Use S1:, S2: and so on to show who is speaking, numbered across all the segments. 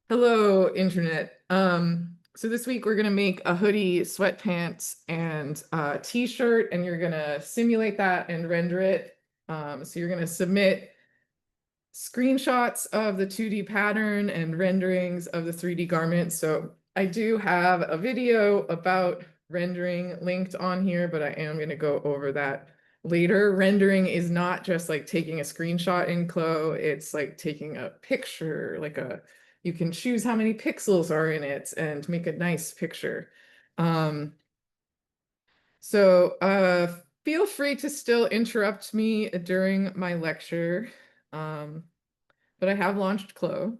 S1: Hello, internet. So this week we're gonna make a hoodie, sweatpants, and a t-shirt, and you're gonna simulate that and render it. So you're gonna submit screenshots of the 2D pattern and renderings of the 3D garment. So I do have a video about rendering linked on here, but I am gonna go over that later. Rendering is not just like taking a screenshot in CLO, it's like taking a picture, you can choose how many pixels are in it and make a nice picture. Um, so feel free to still interrupt me during my lecture. Um, but I have launched CLO.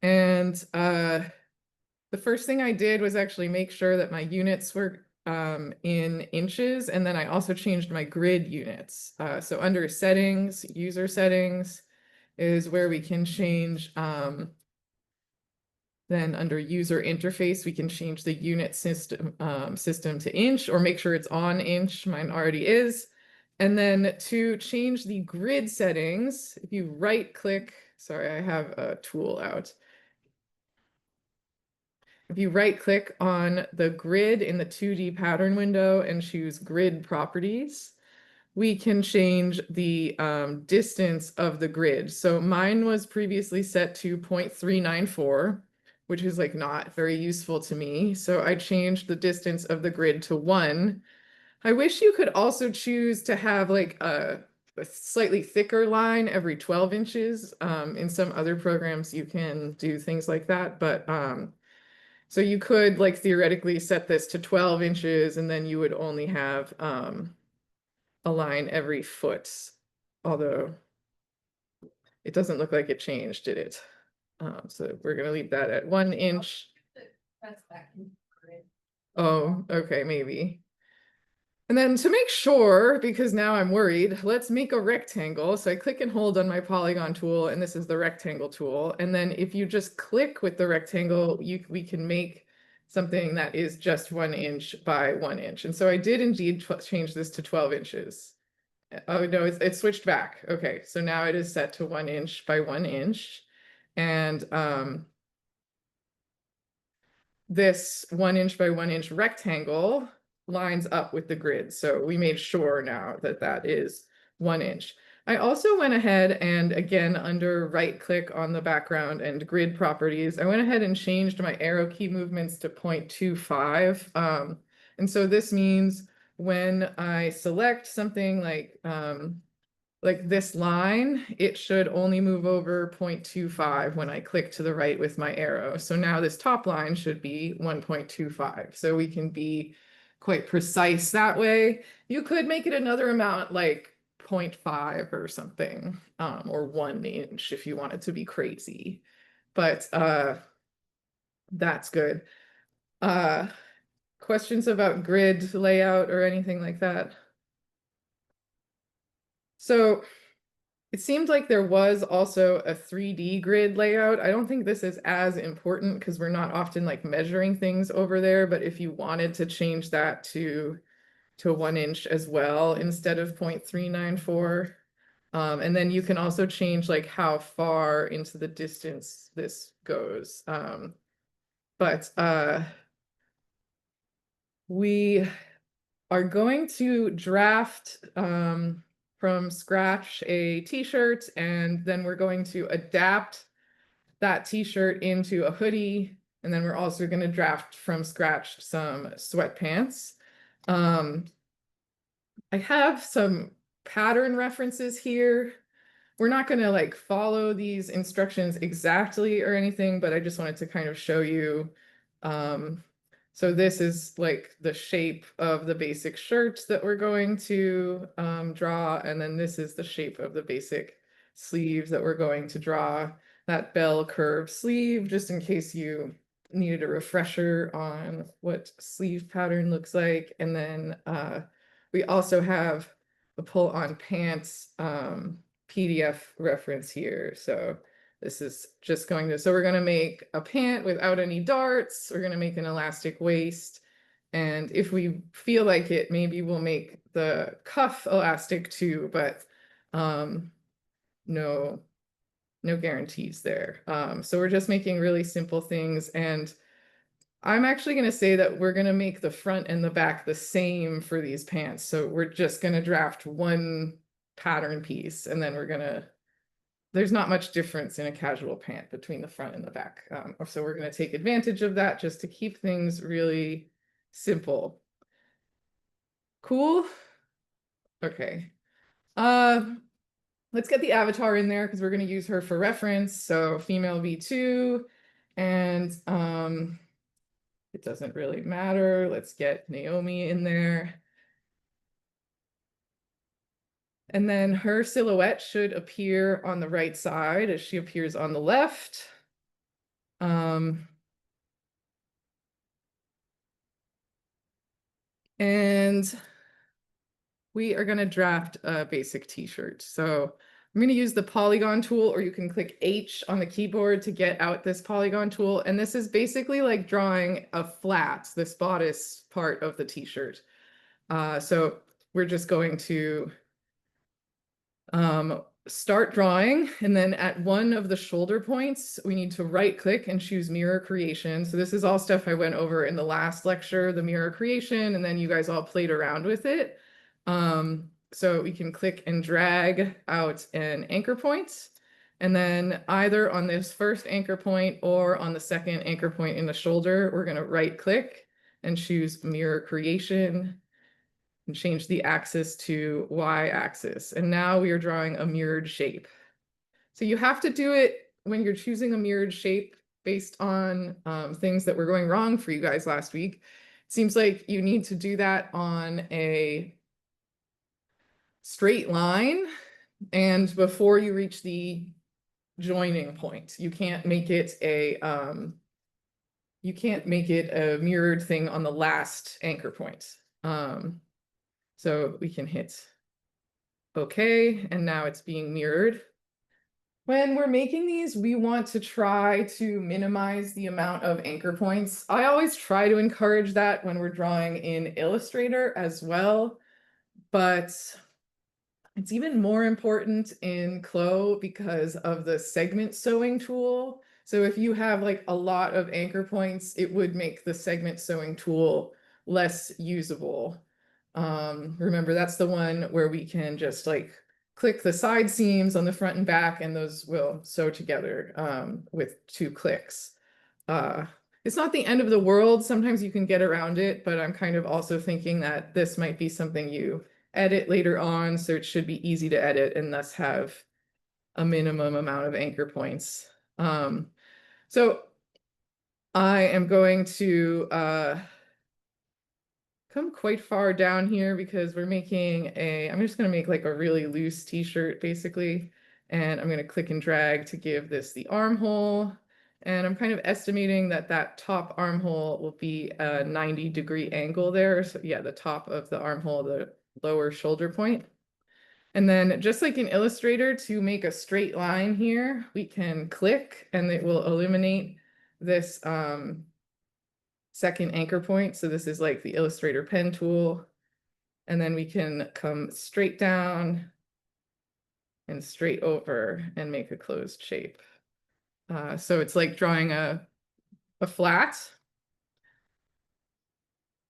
S1: And the first thing I did was actually make sure that my units were in inches, and then I also changed my grid units. So under settings, user settings is where we can change, then under user interface, we can change the unit system to inch or make sure it's on inch. Mine already is. And then to change the grid settings, if you right click, sorry, I have a tool out. If you right click on the grid in the 2D pattern window and choose grid properties, we can change the distance of the grid. So mine was previously set to 0.394, which is like not very useful to me. So I changed the distance of the grid to 1. I wish you could also choose to have like a slightly thicker line every 12 inches. In some other programs, you can do things like that, but so you could like theoretically set this to 12 inches and then you would only have a line every foot, although it doesn't look like it changed, did it? So we're gonna leave that at 1 inch.
S2: That's back in grid.
S1: Oh, okay, maybe. And then to make sure, because now I'm worried, let's make a rectangle. So I click and hold on my polygon tool, and this is the rectangle tool. And then if you just click with the rectangle, we can make something that is just 1 inch by 1 inch. And so I did indeed change this to 12 inches. Oh no, it switched back. Okay, so now it is set to 1 inch by 1 inch. And this 1 inch by 1 inch rectangle lines up with the grid. So we made sure now that that is 1 inch. I also went ahead and again, under right click on the background and grid properties, I went ahead and changed my arrow key movements to 0.25. And so this means when I select something like this line, it should only move over 0.25 when I click to the right with my arrow. So now this top line should be 1.25. So we can be quite precise that way. You could make it another amount like 0.5 or something, or 1 inch if you wanted to be crazy. But that's good. Questions about grid layout or anything like that? So it seemed like there was also a 3D grid layout. I don't think this is as important because we're not often like measuring things over there, but if you wanted to change that to 1 inch as well instead of 0.394. And then you can also change like how far into the distance this goes. But we are going to draft from scratch a t-shirt, and then we're going to adapt that t-shirt into a hoodie, and then we're also going to draft from scratch some sweatpants. I have some pattern references here. We're not going to like follow these instructions exactly or anything, but I just wanted to kind of show you. So this is like the shape of the basic shirt that we're going to draw. And then this is the shape of the basic sleeves that we're going to draw. That bell curve sleeve, just in case you needed a refresher on what sleeve pattern looks like. And then we also have the pull on pants PDF reference here. So this is just going to, so we're going to make a pant without any darts. We're going to make an elastic waist. And if we feel like it, maybe we'll make the cuff elastic too, but no no guarantees there. So we're just making really simple things, and I'm actually going to say that we're going to make the front and the back the same for these pants. So we're just going to draft one pattern piece, and then there's not much difference in a casual pant between the front and the back. So we're going to take advantage of that just to keep things really simple. Cool. Okay. Let's get the avatar in there because we're going to use her for reference. So female V2, and it doesn't really matter. Let's get Naomi in there. And then her silhouette should appear on the right side as she appears on the left. And we are going to draft a basic t-shirt. So I'm going to use the polygon tool, or you can click H on the keyboard to get out this polygon tool. And this is basically like drawing a flat, this bodice part of the t-shirt. So we're just going to start drawing, and then at one of the shoulder points, we need to right click and choose mirror creation. So this is all stuff I went over in the last lecture, the mirror creation, and then you guys all played around with it. So we can click and drag out an anchor point, and then either on this first anchor point or on the second anchor point in the shoulder, we're going to right click and choose mirror creation and change the axis to Y axis. And now we are drawing a mirrored shape. So you have to do it when you're choosing a mirrored shape based on things that were going wrong for you guys last week. It seems like you need to do that on a straight line and before you reach the joining point. You can't make it a mirrored thing on the last anchor point. So we can hit OK, and now it's being mirrored. When we're making these, we want to try to minimize the amount of anchor points. I always try to encourage that when we're drawing in Illustrator as well, but it's even more important in CLO because of the segment sewing tool. So if you have like a lot of anchor points, it would make the segment sewing tool less usable. Remember, that's the one where we can just like click the side seams on the front and back, and those will sew together with 2 clicks. It's not the end of the world. Sometimes you can get around it, but I'm kind of also thinking that this might be something you edit later on, so it should be easy to edit and thus have a minimum amount of anchor points. So I am going to come quite far down here because we're making I'm just going to make like a really loose t-shirt basically, and I'm going to click and drag to give this the armhole, and I'm kind of estimating that that top armhole will be a 90-degree angle there. So yeah, the top of the armhole, the lower shoulder point. And then just like in Illustrator, to make a straight line here, we can click and it will eliminate this second anchor point. So this is like the Illustrator pen tool. And then we can come straight down and straight over and make a closed shape. So it's like drawing a flat.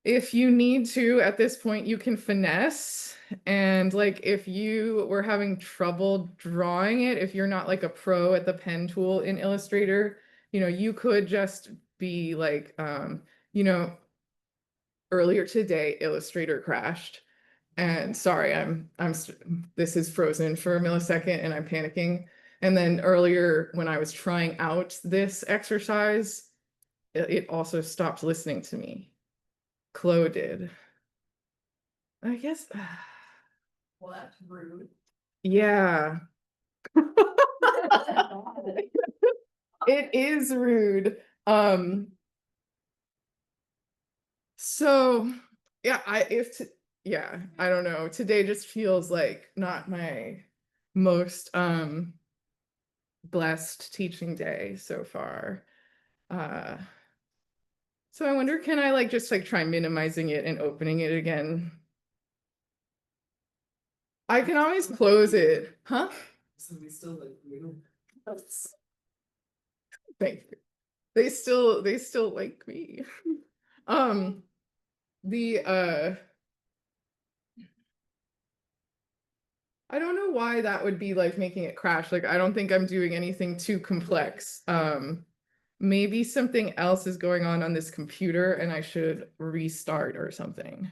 S1: If you need to, at this point, you can finesse. And like if you were having trouble drawing it, if you're not like a pro at the pen tool in Illustrator, you could just be like, earlier today, Illustrator crashed. And sorry, this is frozen for a millisecond and I'm panicking. And then earlier when I was trying out this exercise, it also stopped listening to me. CLO did. I guess.
S2: Well, that's rude.
S1: Yeah. It is rude. So yeah, I don't know. Today just feels like not my most blessed teaching day so far. So I wonder, can I like just like try minimizing it and opening it again? I can always close it, huh?
S3: So we still like new.
S1: Thank you. They still like me. The I don't know why that would be like making it crash. Like, I don't think I'm doing anything too complex. Maybe something else is going on this computer and I should restart or something.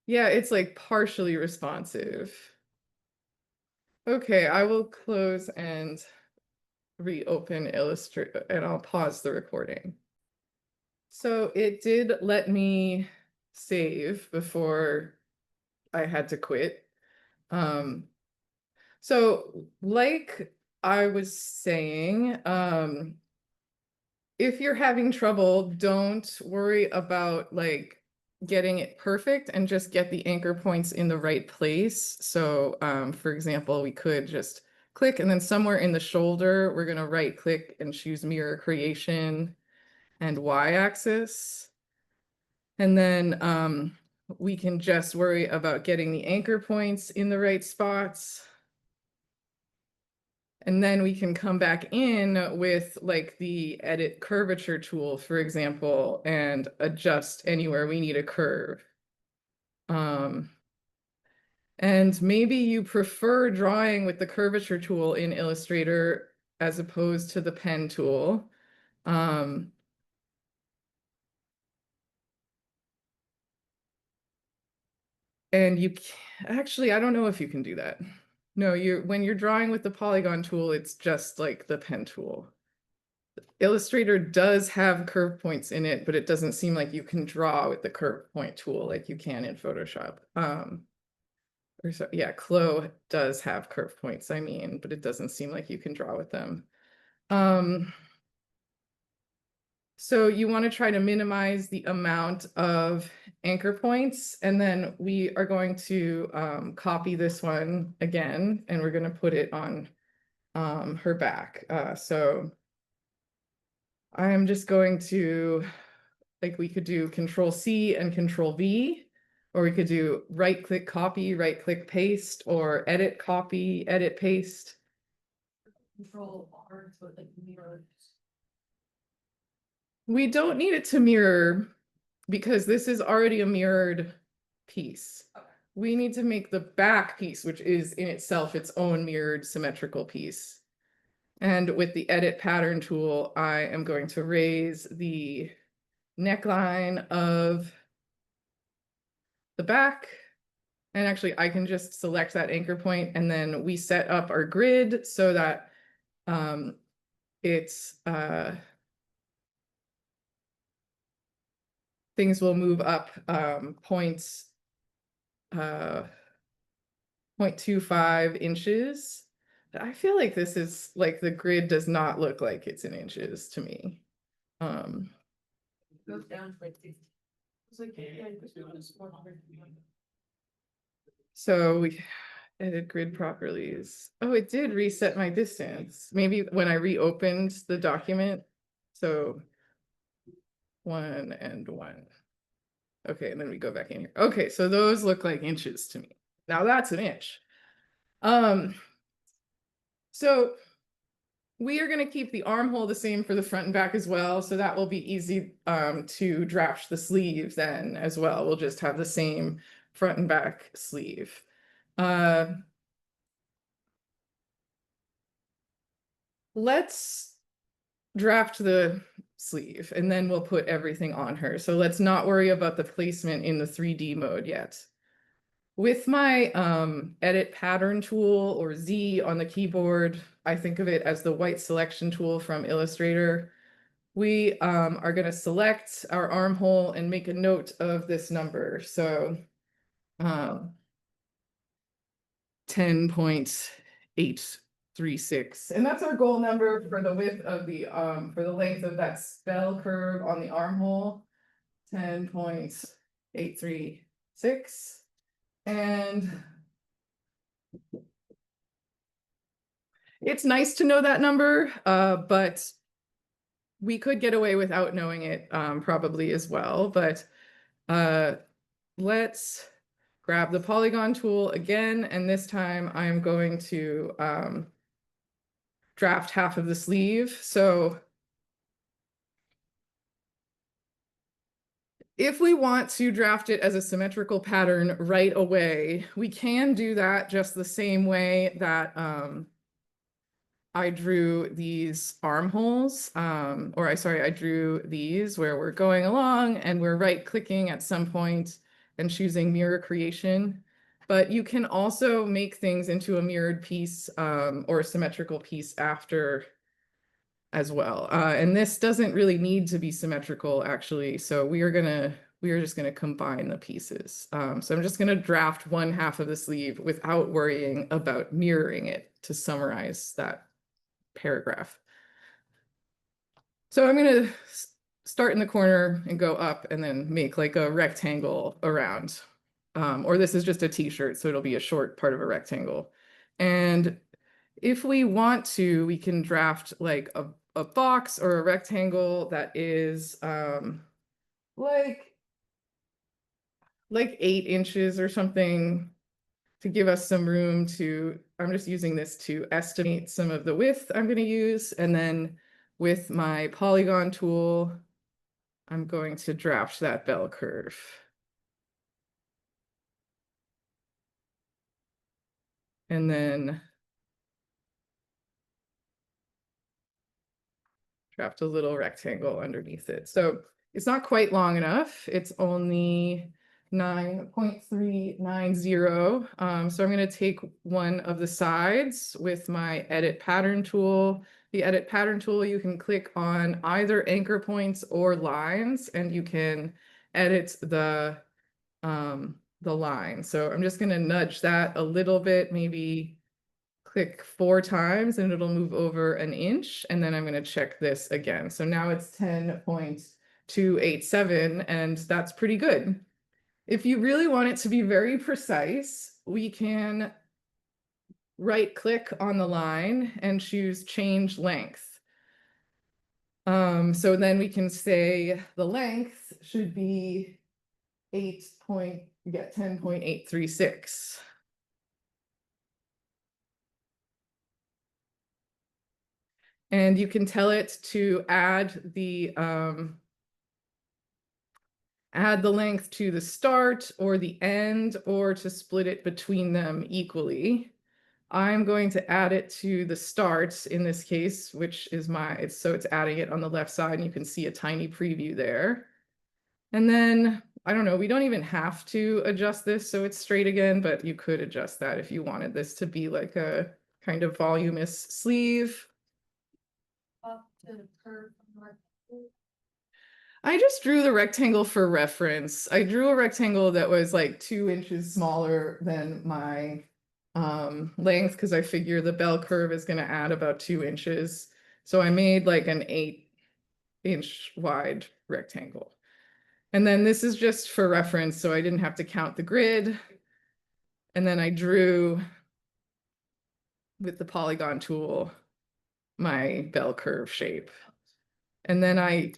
S1: Yeah, it's like partially responsive. Okay, I will close and reopen Illustrator and I'll pause the recording. So it did let me save before I had to quit. So like I was saying, if you're having trouble, don't worry about like getting it perfect and just get the anchor points in the right place. So for example, we could just click and then somewhere in the shoulder, we're gonna right click and choose mirror creation and y-axis. And then we can just worry about getting the anchor points in the right spots. And then we can come back in with like the edit curvature tool, for example, and adjust anywhere we need a curve. And maybe you prefer drawing with the curvature tool in Illustrator as opposed to the pen tool. And you actually, I don't know if you can do that. No, when you're drawing with the polygon tool, it's just like the pen tool. Illustrator does have curve points in it, but it doesn't seem like you can draw with the curve point tool like you can in Photoshop. Or so, yeah, CLO does have curve points, I mean, but it doesn't seem like you can draw with them. So you want to try to minimize the amount of anchor points, and then we are going to copy this one again, and we're going to put it on her back. So I'm just going to, like, we could do Control C and Control V, or we could do right click copy, right click paste, or edit copy, edit paste.
S2: Control R, so it like mirrors.
S1: We don't need it to mirror because this is already a mirrored piece.
S2: Okay.
S1: We need to make the back piece, which is in itself its own mirrored symmetrical piece. And with the edit pattern tool, I am going to raise the neckline of the back. And actually, I can just select that anchor point, and then we set up our grid so that it's things will move up points 0.25 inches. I feel like this is like the grid does not look like it's in inches to me.
S2: Goes down to like 50. It's like, yeah, it's doing this 400.
S1: So we edit grid properties. Oh, it did reset my distance. Maybe when I reopened the document. So 1 and 1. Okay, and then we go back in here. Okay, so those look like inches to me. Now that's an inch. So we are going to keep the armhole the same for the front and back as well. So that will be easy to draft the sleeve then as well. We'll just have the same front and back sleeve. Let's draft the sleeve and then we'll put everything on her. So let's not worry about the placement in the 3D mode yet. With my edit pattern tool, or Z on the keyboard, I think of it as the white selection tool from Illustrator. We are going to select our armhole and make a note of this number. So 10.836. And that's our goal number for the width of the for the length of that spell curve on the armhole. 10.836. And it's nice to know that number, but we could get away without knowing it probably as well. But Let's grab the polygon tool again, and this time I'm going to draft half of the sleeve. So if we want to draft it as a symmetrical pattern right away, we can do that just the same way that I drew these armholes, I drew these where we're going along and we're right clicking at some point and choosing mirror creation. But you can also make things into a mirrored piece or a symmetrical piece after as well. And this doesn't really need to be symmetrical actually. So we are just gonna combine the pieces. So I'm just gonna draft one half of the sleeve without worrying about mirroring it to summarize that paragraph. So I'm going to start in the corner and go up and then make like a rectangle around. Or this is just a t-shirt, so it'll be a short part of a rectangle. And if we want to, we can draft like a box or a rectangle that is like 8 inches or something to give us some room to, I'm just using this to estimate some of the width I'm going to use. And then with my polygon tool, I'm going to draft that bell curve. And then draft a little rectangle underneath it. So it's not quite long enough. It's only 9.390. So I'm going to take one of the sides with my edit pattern tool. The edit pattern tool, you can click on either anchor points or lines, and you can edit the line. So I'm just going to nudge that a little bit, maybe click 4 times and it'll move over an inch. And then I'm going to check this again. So now it's 10.287, and that's pretty good. If you really want it to be very precise, we can right click on the line and choose change length. So then we can say the length should be 10.836. And you can tell it to add the length to the start or the end, or to split it between them equally. I'm going to add it to the start in this case, which is so it's adding it on the left side, and you can see a tiny preview there. And then, I don't know, we don't even have to adjust this so it's straight again, but you could adjust that if you wanted this to be like a kind of voluminous sleeve. I just drew the rectangle for reference. I drew a rectangle that was like 2 inches smaller than my length, because I figure the bell curve is going to add about 2 inches. So I made like an 8-inch wide rectangle. And then this is just for reference, so I didn't have to count the grid. And then I drew with the polygon tool my bell curve shape. And then I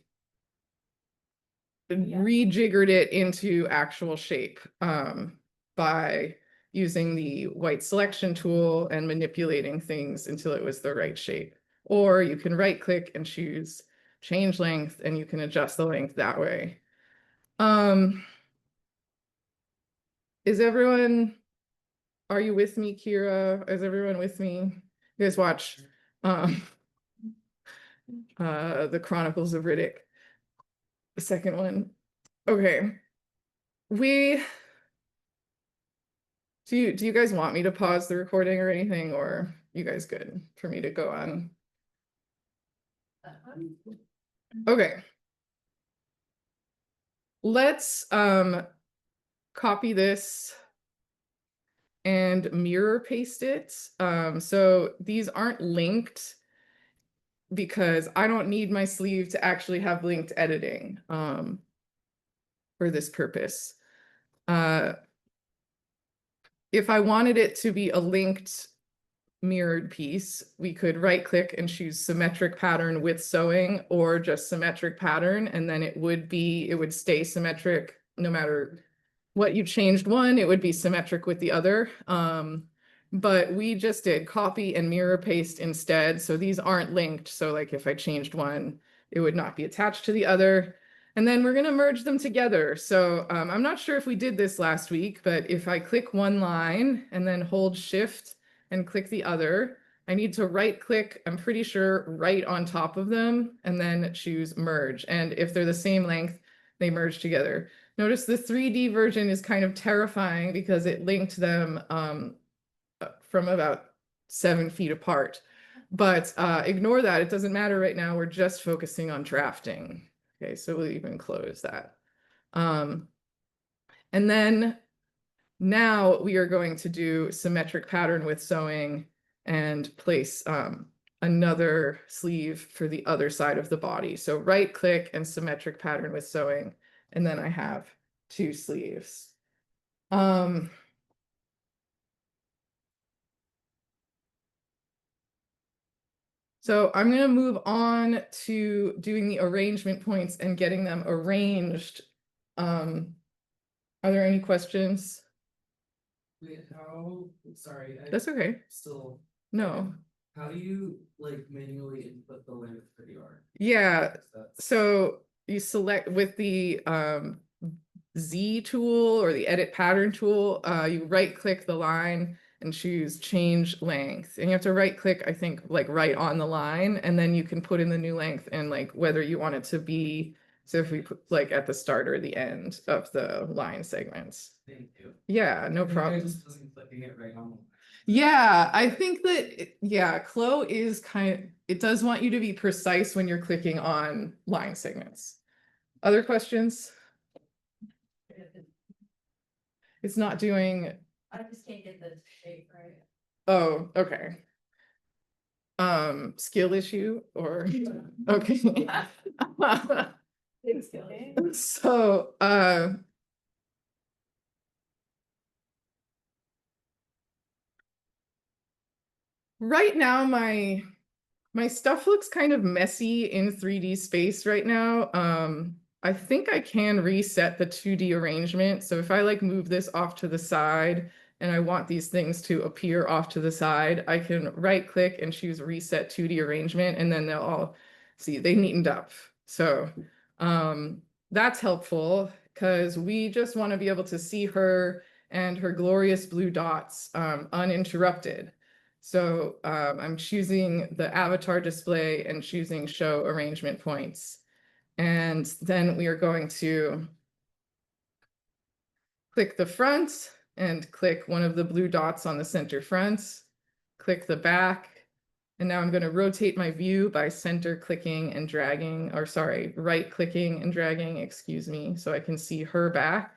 S1: rejiggered it into actual shape by using the white selection tool and manipulating things until it was the right shape. Or you can right click and choose change length, and you can adjust the length that way. Are you with me, Kira? Is everyone with me? You guys watch the Chronicles of Riddick, the second one. Okay. Do you guys want me to pause the recording or anything, or you guys good for me to go on? Okay. Let's copy this and mirror paste it. So these aren't linked because I don't need my sleeve to actually have linked editing for this purpose. If I wanted it to be a linked mirrored piece, we could right click and choose symmetric pattern with sewing, or just symmetric pattern, and then it would stay symmetric no matter what you changed one, it would be symmetric with the other. But we just did copy and mirror paste instead. So these aren't linked. So like if I changed one, it would not be attached to the other. And then we're going to merge them together. So I'm not sure if we did this last week, but if I click one line and then hold shift and click the other, I need to right click, I'm pretty sure, right on top of them and then choose merge. And if they're the same length, they merge together. Notice the 3D version is kind of terrifying because it linked them from about 7 feet apart. But ignore that, it doesn't matter right now, we're just focusing on drafting. Okay, so we'll even close that. And then now we are going to do symmetric pattern with sewing and place another sleeve for the other side of the body. So right click and symmetric pattern with sewing, and then I have 2 sleeves. So I'm going to move on to doing the arrangement points and getting them arranged. Are there any questions?
S2: Wait, how, sorry,
S1: That's okay.
S2: still,
S1: No.
S2: how do you like manually input the length for the art?
S1: Yeah. So you select with the Z tool or the edit pattern tool, you right click the line and choose change length. And you have to right click, I think, like right on the line, and then you can put in the new length and like whether you want it to be, so if we put like at the start or the end of the line segments.
S2: Thank you.
S1: Yeah, no problem.
S2: I just wasn't clicking it right on.
S1: Yeah, I think that, yeah, CLO is it does want you to be precise when you're clicking on line segments. Other questions? It's not doing,
S3: I just can't get the shape right.
S1: oh, okay. Skill issue or, okay.
S3: Big skill.
S1: So, right now my stuff looks kind of messy in 3D space right now. I think I can reset the 2D arrangement. So if I like move this off to the side and I want these things to appear off to the side, I can right click and choose reset 2D arrangement, and then they'll all see they neatened up. So that's helpful because we just want to be able to see her and her glorious blue dots uninterrupted. So I'm choosing the avatar display and choosing show arrangement points. And then we are going to click the front and click one of the blue dots on the center front, click the back. And now I'm going to rotate my view by center clicking and dragging, or sorry, right clicking and dragging, excuse me, so I can see her back.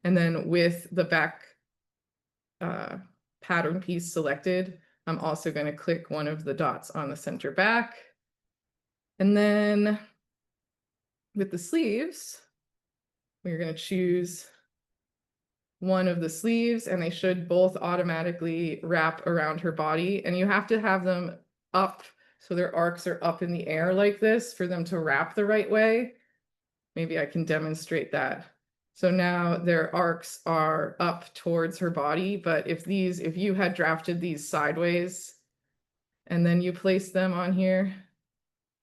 S1: And then with the back pattern piece selected, I'm also going to click one of the dots on the center back. And then with the sleeves, we're going to choose one of the sleeves, and they should both automatically wrap around her body. And you have to have them up, so their arcs are up in the air like this for them to wrap the right way. Maybe I can demonstrate that. So now their arcs are up towards her body, but if you had drafted these sideways and then you place them on here,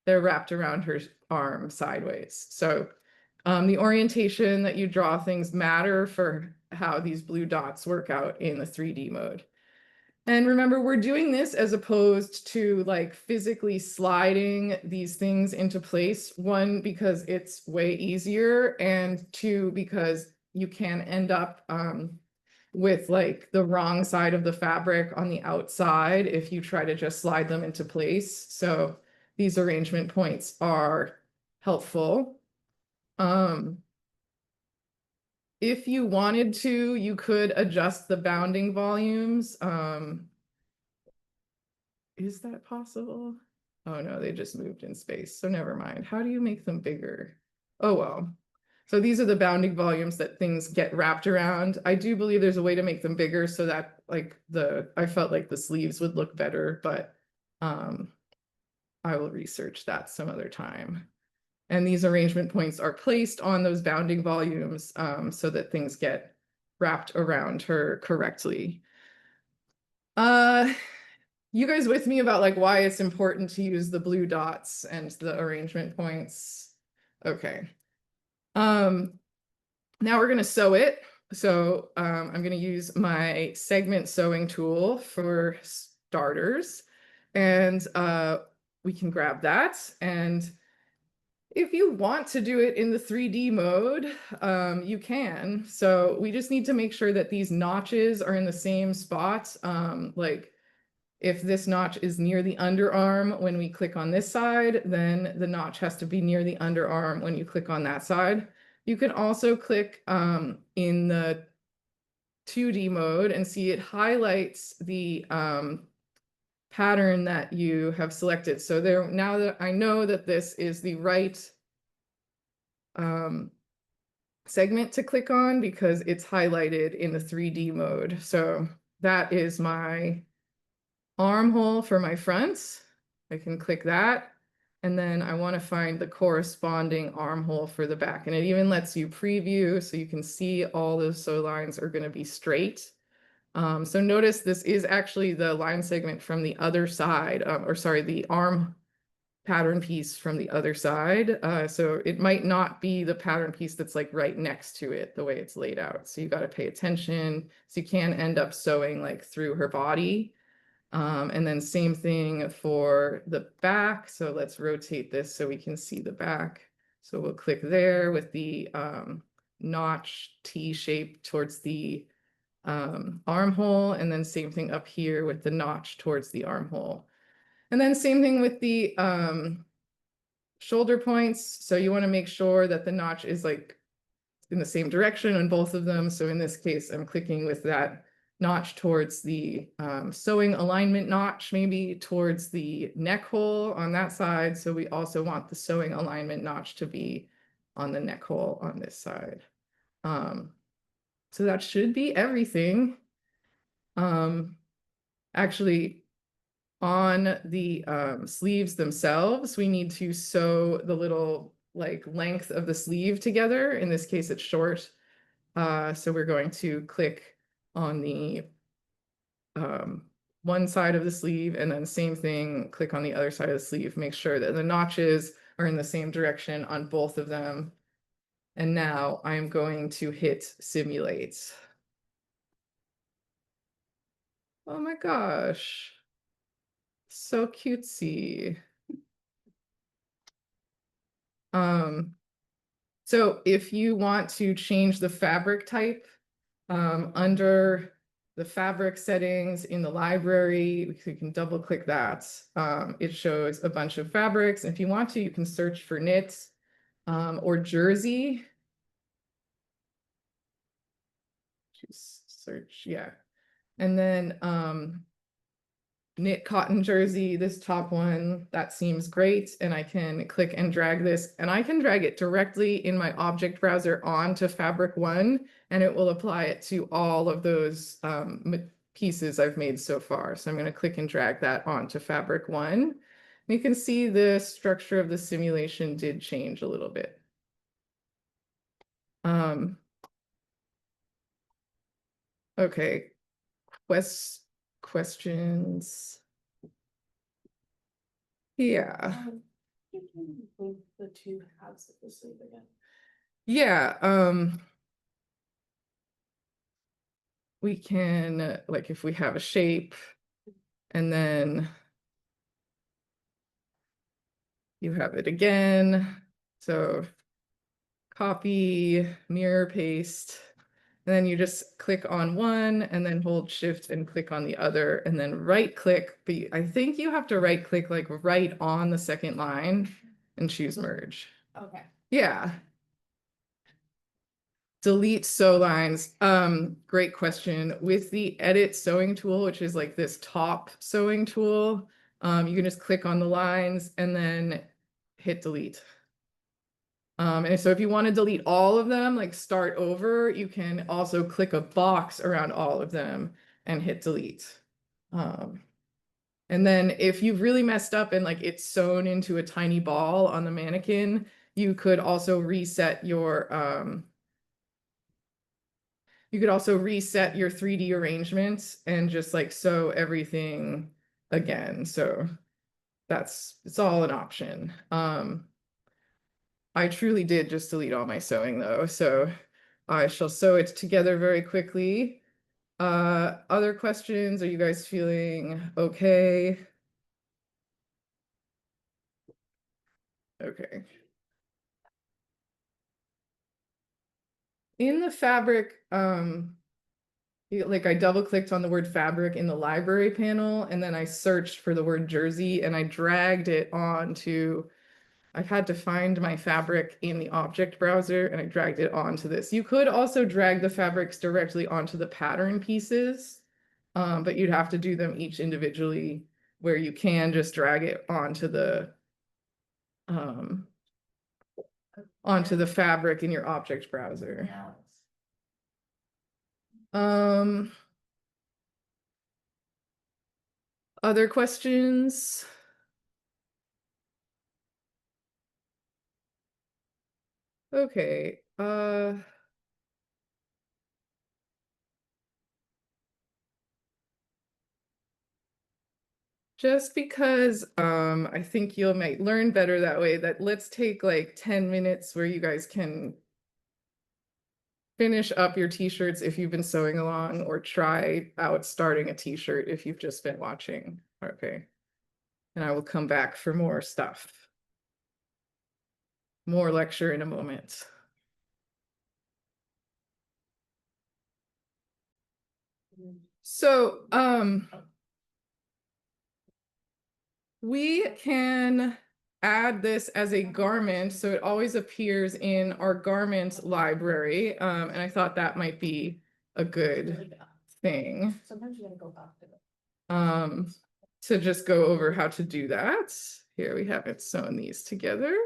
S1: they're wrapped around her arm sideways. So the orientation that you draw things matter for how these blue dots work out in the 3D mode. And remember, we're doing this as opposed to like physically sliding these things into place. 1, because it's way easier, and 2, because you can end up with like the wrong side of the fabric on the outside if you try to just slide them into place. So these arrangement points are helpful. If you wanted to, you could adjust the bounding volumes. Is that possible? Oh no, they just moved in space, so never mind. How do you make them bigger? Oh well. So these are the bounding volumes that things get wrapped around. I do believe there's a way to make them bigger so that like I felt like the sleeves would look better, but I will research that some other time. And these arrangement points are placed on those bounding volumes so that things get wrapped around her correctly. You guys with me about like why it's important to use the blue dots and the arrangement points? Okay. Now we're gonna sew it. So I'm gonna use my segment sewing tool for starters, and we can grab that. And if you want to do it in the 3D mode, you can. So we just need to make sure that these notches are in the same spot. Like if this notch is near the underarm when we click on this side, then the notch has to be near the underarm when you click on that side. You can also click in the 2D mode and see it highlights the pattern that you have selected. So there, now that I know that this is the right segment to click on because it's highlighted in the 3D mode. So that is my armhole for my front. I can click that. And then I want to find the corresponding armhole for the back. And it even lets you preview so you can see all those sew lines are going to be straight. So notice this is actually the line segment from the other side, or sorry, the arm pattern piece from the other side. So it might not be the pattern piece that's like right next to it, the way it's laid out. So you got to pay attention. So you can end up sewing like through her body. And then same thing for the back. So let's rotate this so we can see the back. So we'll click there with the notch T shape towards the armhole, and then same thing up here with the notch towards the armhole. And then same thing with the shoulder points. So you want to make sure that the notch is like in the same direction on both of them. So in this case, I'm clicking with that notch towards the sewing alignment notch, maybe towards the neck hole on that side. So we also want the sewing alignment notch to be on the neck hole on this side. So that should be everything. Actually, on the sleeves themselves, we need to sew the little like length of the sleeve together. In this case, it's short. So we're going to click on the one side of the sleeve, and then same thing, click on the other side of the sleeve, make sure that the notches are in the same direction on both of them. And now I'm going to hit simulate. Oh my gosh. So cutesy. So if you want to change the fabric type under the fabric settings in the library, you can double click that. It shows a bunch of fabrics. If you want to, you can search for knit or jersey. Just search, yeah. And then knit cotton jersey, this top one, that seems great. And I can click and drag this, and I can drag it directly in my object browser onto Fabric One, and it will apply it to all of those pieces I've made so far. So I'm going to click and drag that onto Fabric One. And you can see the structure of the simulation did change a little bit. Okay, questions? Yeah.
S2: The two halves of the sleeve again.
S1: Yeah, we can, like if we have a shape and then you have it again. So copy, mirror, paste, and then you just click on one and then hold shift and click on the other and then right click. But I think you have to right click like right on the second line and choose merge.
S3: Okay.
S1: Yeah. Delete sew lines. Great question. With the edit sewing tool, which is like this top sewing tool, you can just click on the lines and then hit delete. And so if you want to delete all of them, like start over, you can also click a box around all of them and hit delete. And then if you've really messed up and like it's sewn into a tiny ball on the mannequin, you could also reset your 3D arrangements and just like sew everything again. So it's all an option. I truly did just delete all my sewing though, so I shall sew it together very quickly. Other questions? Are you guys feeling okay? Okay. In the fabric, like I double clicked on the word fabric in the library panel, and then I searched for the word jersey and I dragged it onto, I've had to find my fabric in the object browser and I dragged it onto this. You could also drag the fabrics directly onto the pattern pieces, but you'd have to do them each individually, where you can just drag it onto the fabric in your object browser. Other questions? Okay, just because I think you might learn better that way, that let's take like 10 minutes where you guys can finish up your t-shirts if you've been sewing along, or try out starting a t-shirt if you've just been watching. Okay. And I will come back for more stuff. More lecture in a moment. So, we can add this as a garment, so it always appears in our garment library. And I thought that might be a good thing.
S3: Sometimes you gotta go back to it.
S1: To just go over how to do that. Here we have it sewn these together.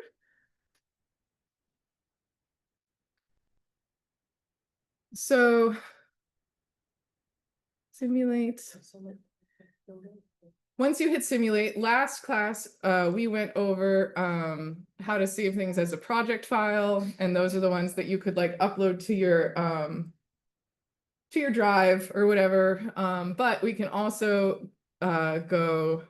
S1: So simulate. Once you hit simulate, last class, we went over how to save things as a project file, and those are the ones that you could like upload to your drive or whatever. But we can also go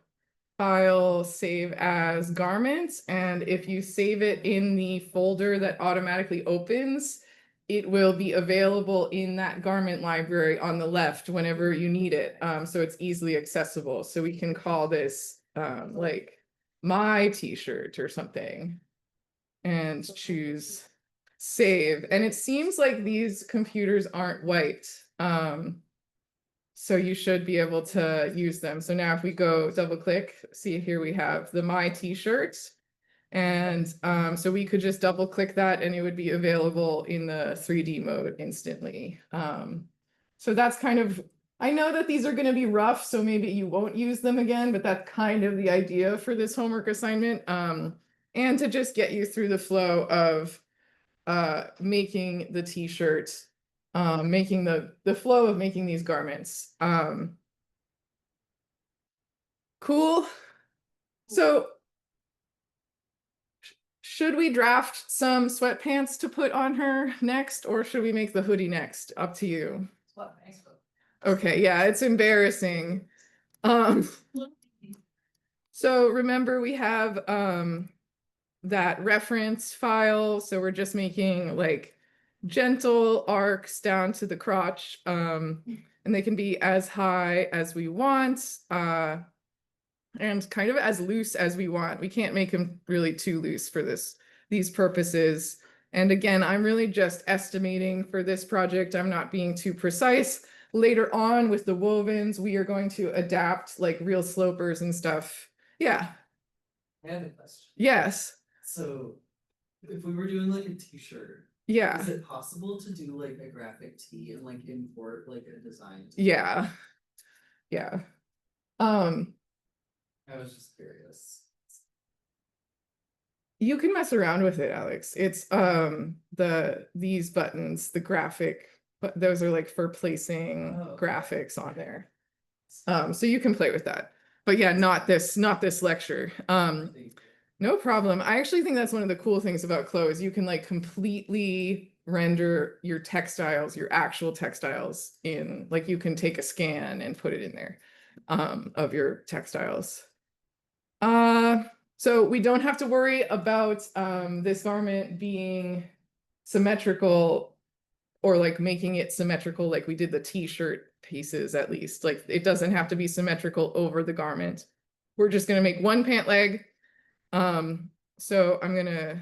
S1: file, save as garments, and if you save it in the folder that automatically opens, it will be available in that garment library on the left whenever you need it. So it's easily accessible. So we can call this like my t-shirt or something and choose save. And it seems like these computers aren't wiped. So you should be able to use them. So now if we go double click, see here we have the my t-shirt. And so we could just double click that and it would be available in the 3D mode instantly. So that's kind of, I know that these are going to be rough, so maybe you won't use them again, but that's kind of the idea for this homework assignment. And to just get you through the flow of making the t-shirt, making the flow of making these garments. Cool. So should we draft some sweatpants to put on her next, or should we make the hoodie next? Up to you. Okay, yeah, it's embarrassing. So remember we have that reference file, so we're just making like gentle arcs down to the crotch, and they can be as high as we want, and kind of as loose as we want. We can't make them really too loose for these purposes. And again, I'm really just estimating for this project. I'm not being too precise. Later on with the wovens, we are going to adapt like real slopers and stuff. Yeah.
S2: I have a question.
S1: Yes.
S2: So if we were doing like a t-shirt,
S1: Yeah.
S2: is it possible to do like a graphic tee and like import like a design?
S1: Yeah. Yeah.
S2: I was just curious.
S1: You can mess around with it, Alex. It's these buttons, the graphic, but those are like for placing graphics on there. So you can play with that. But yeah, not this lecture. No problem. I actually think that's one of the cool things about clothes. You can like completely render your textiles, your actual textiles in, like you can take a scan and put it in there of your textiles. So we don't have to worry about this garment being symmetrical or like making it symmetrical like we did the t-shirt pieces at least. Like it doesn't have to be symmetrical over the garment. We're just going to make one pant leg. So I'm going to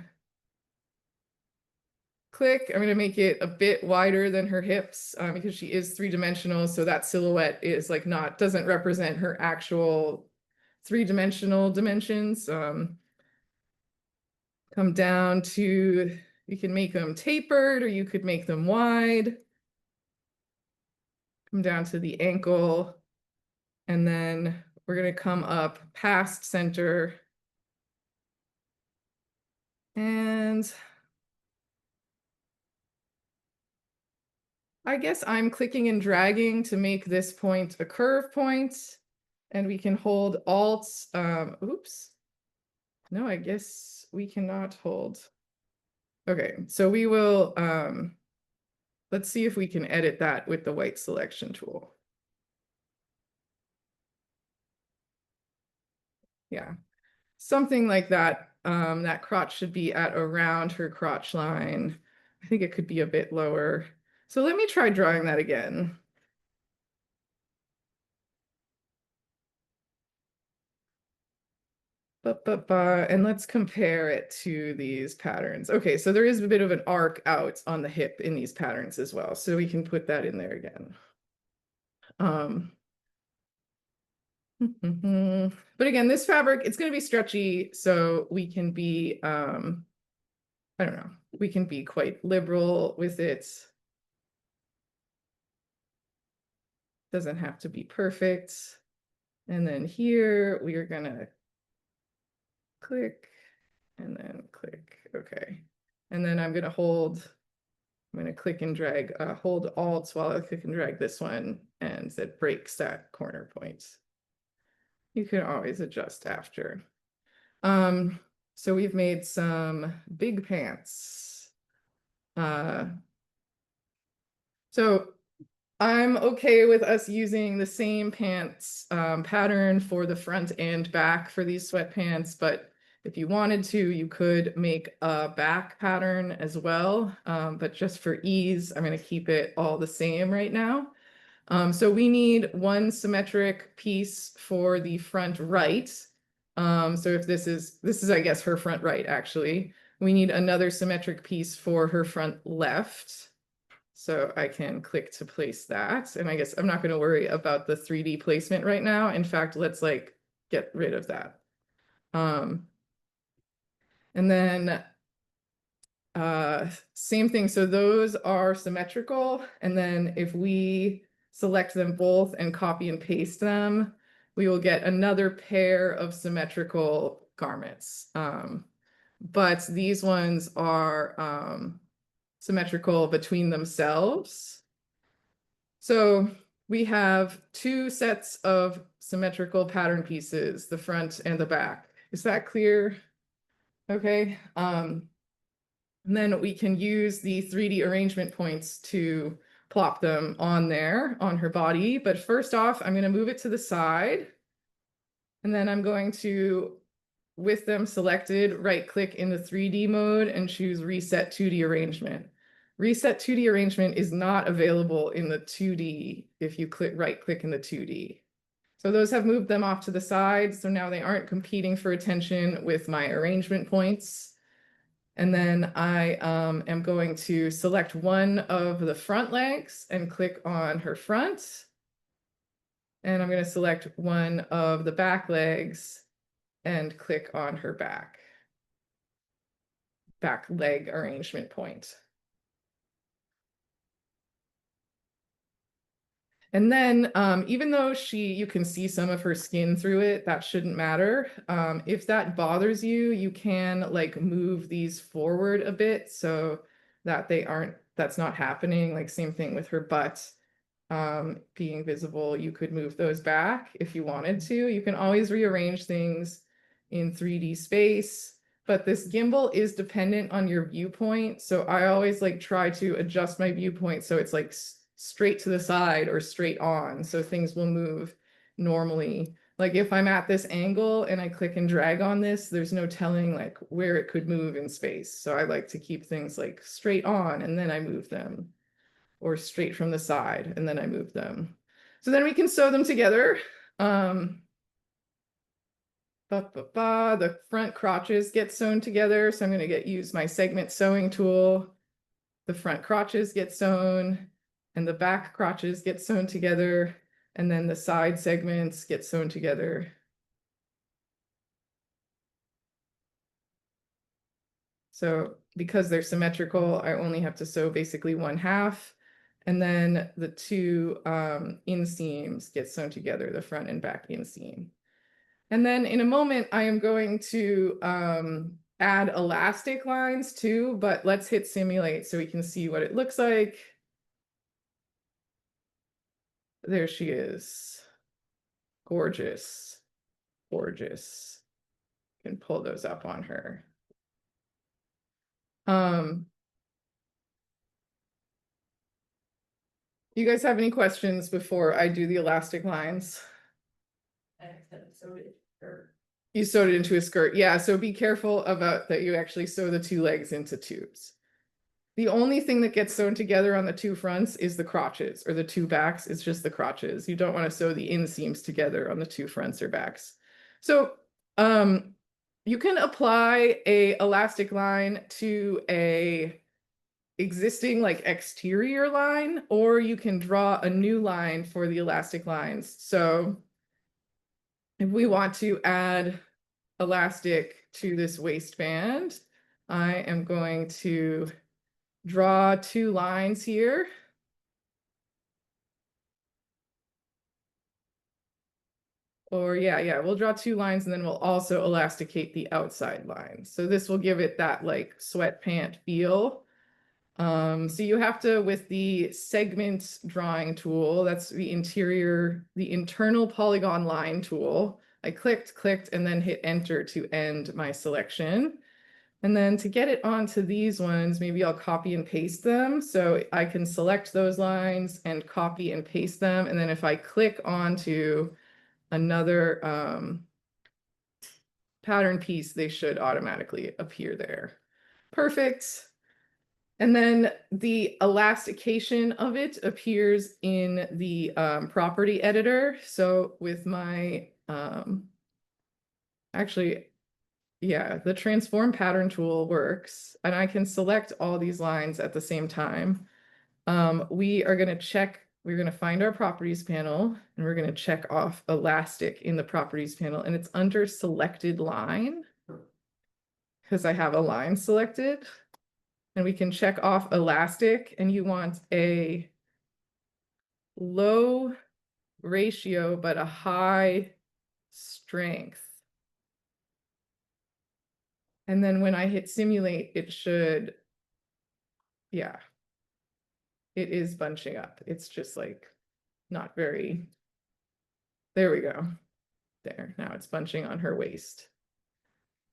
S1: I'm going to make it a bit wider than her hips because she is three-dimensional. So that silhouette is like doesn't represent her actual three-dimensional dimensions. Come down to, you can make them tapered or you could make them wide. Come down to the ankle. And then we're going to come up past center. And I guess I'm clicking and dragging to make this point a curve point. And we can hold Alt. Oops. No, I guess we cannot hold. Okay, so we will, let's see if we can edit that with the white selection tool. Yeah, something like that. That crotch should be at around her crotch line. I think it could be a bit lower. So let me try drawing that again. And let's compare it to these patterns. Okay, so there is a bit of an arc out on the hip in these patterns as well. So we can put that in there again. But again, this fabric, it's going to be stretchy, so we can be, I don't know, we can be quite liberal with it. Doesn't have to be perfect. And then here we are going to click and then click. Okay. And then I'm going to click and drag, hold Alt while I click and drag this one, and that breaks that corner point. You can always adjust after. So we've made some big pants. So I'm okay with us using the same pants pattern for the front and back for these sweatpants, but if you wanted to, you could make a back pattern as well. But just for ease, I'm going to keep it all the same right now. So we need one symmetric piece for the front right. So if this is, I guess, her front right, actually. We need another symmetric piece for her front left. So I can click to place that. And I guess I'm not going to worry about the 3D placement right now. In fact, let's like get rid of that. And then same thing. So those are symmetrical. And then if we select them both and copy and paste them, we will get another pair of symmetrical garments. But these ones are symmetrical between themselves. So we have two sets of symmetrical pattern pieces, the front and the back. Is that clear? Okay. And then we can use the 3D arrangement points to plop them on there on her body. But first off, I'm going to move it to the side. And then I'm going to, with them selected, right click in the 3D mode and choose Reset 2D Arrangement. Reset 2D Arrangement is not available in the 2D if you right click in the 2D. So those have moved them off to the side. So now they aren't competing for attention with my arrangement points. And then I am going to select one of the front legs and click on her front. And I'm going to select one of the back legs and click on her back leg arrangement point. And then even though you can see some of her skin through it, that shouldn't matter. If that bothers you, you can like move these forward a bit so that that's not happening. Like same thing with her butt being visible. You could move those back if you wanted to. You can always rearrange things in 3D space. But this gimbal is dependent on your viewpoint. So I always like try to adjust my viewpoint so it's like straight to the side or straight on. So things will move normally. Like if I'm at this angle and I click and drag on this, there's no telling like where it could move in space. So I like to keep things like straight on and then I move them, or straight from the side and then I move them. So then we can sew them together. The front crotches get sewn together. So I'm going to use my segment sewing tool. The front crotches get sewn and the back crotches get sewn together. And then the side segments get sewn together. So because they're symmetrical, I only have to sew basically 1/2. And then the two inseams get sewn together, the front and back inseam. And then in a moment, I am going to add elastic lines too, but let's hit simulate so we can see what it looks like. There she is. Gorgeous, gorgeous. Can pull those up on her. You guys have any questions before I do the elastic lines? You sewed it into a skirt. Yeah, so be careful about that you actually sew the two legs into tubes. The only thing that gets sewn together on the two fronts is the crotches, or the two backs. It's just the crotches. You don't want to sew the inseams together on the two fronts or backs. So you can apply a elastic line to a existing like exterior line, or you can draw a new line for the elastic lines. So if we want to add elastic to this waistband, I am going to draw 2 lines here. Or yeah, we'll draw 2 lines and then we'll also elasticate the outside lines. So this will give it that like sweatpant feel. So you have to, with the segment drawing tool, that's the internal polygon line tool. I clicked, and then hit enter to end my selection. And then to get it onto these ones, maybe I'll copy and paste them. So I can select those lines and copy and paste them. And then if I click onto another pattern piece, they should automatically appear there. Perfect. And then the elastication of it appears in the property editor. So with my, actually, yeah, the transform pattern tool works, and I can select all these lines at the same time. We're going to find our properties panel, and we're going to check off elastic in the properties panel, and it's under selected line because I have a line selected. And we can check off elastic, and you want a low ratio, but a high strength. And then when I hit simulate, it should, yeah, it is bunching up. It's just like not very, there we go. There, now it's bunching on her waist.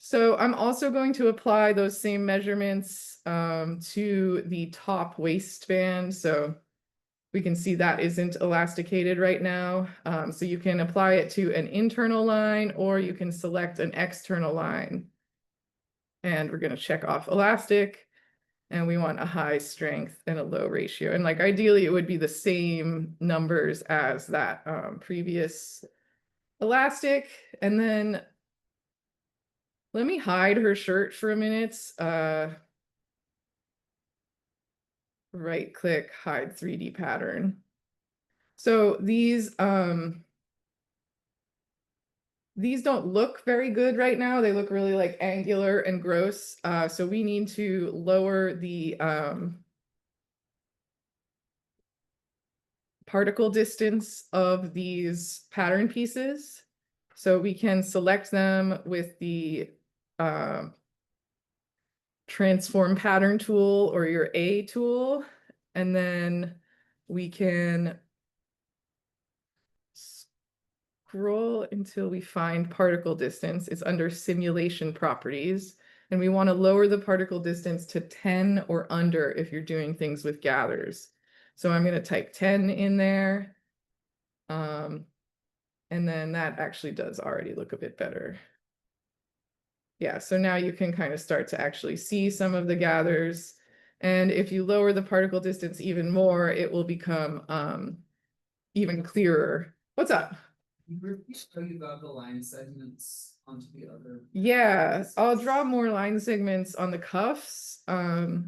S1: So I'm also going to apply those same measurements to the top waistband. So we can see that isn't elasticated right now. So you can apply it to an internal line, or you can select an external line. And we're going to check off elastic, and we want a high strength and a low ratio. And like ideally it would be the same numbers as that previous elastic. And then let me hide her shirt for a minute. Right click, hide 3D pattern. So these don't look very good right now. They look really like angular and gross. So we need to lower the particle distance of these pattern pieces. So we can select them with the transform pattern tool or your A tool, and then we can scroll until we find particle distance. It's under simulation properties. And we want to lower the particle distance to 10 or under if you're doing things with gathers. So I'm going to type 10 in there. And then that actually does already look a bit better. Yeah, so now you can kind of start to actually see some of the gathers. And if you lower the particle distance even more, it will become even clearer. What's up?
S2: You show you got the line segments onto the other.
S1: Yeah, I'll draw more line segments on the cuffs. Oh,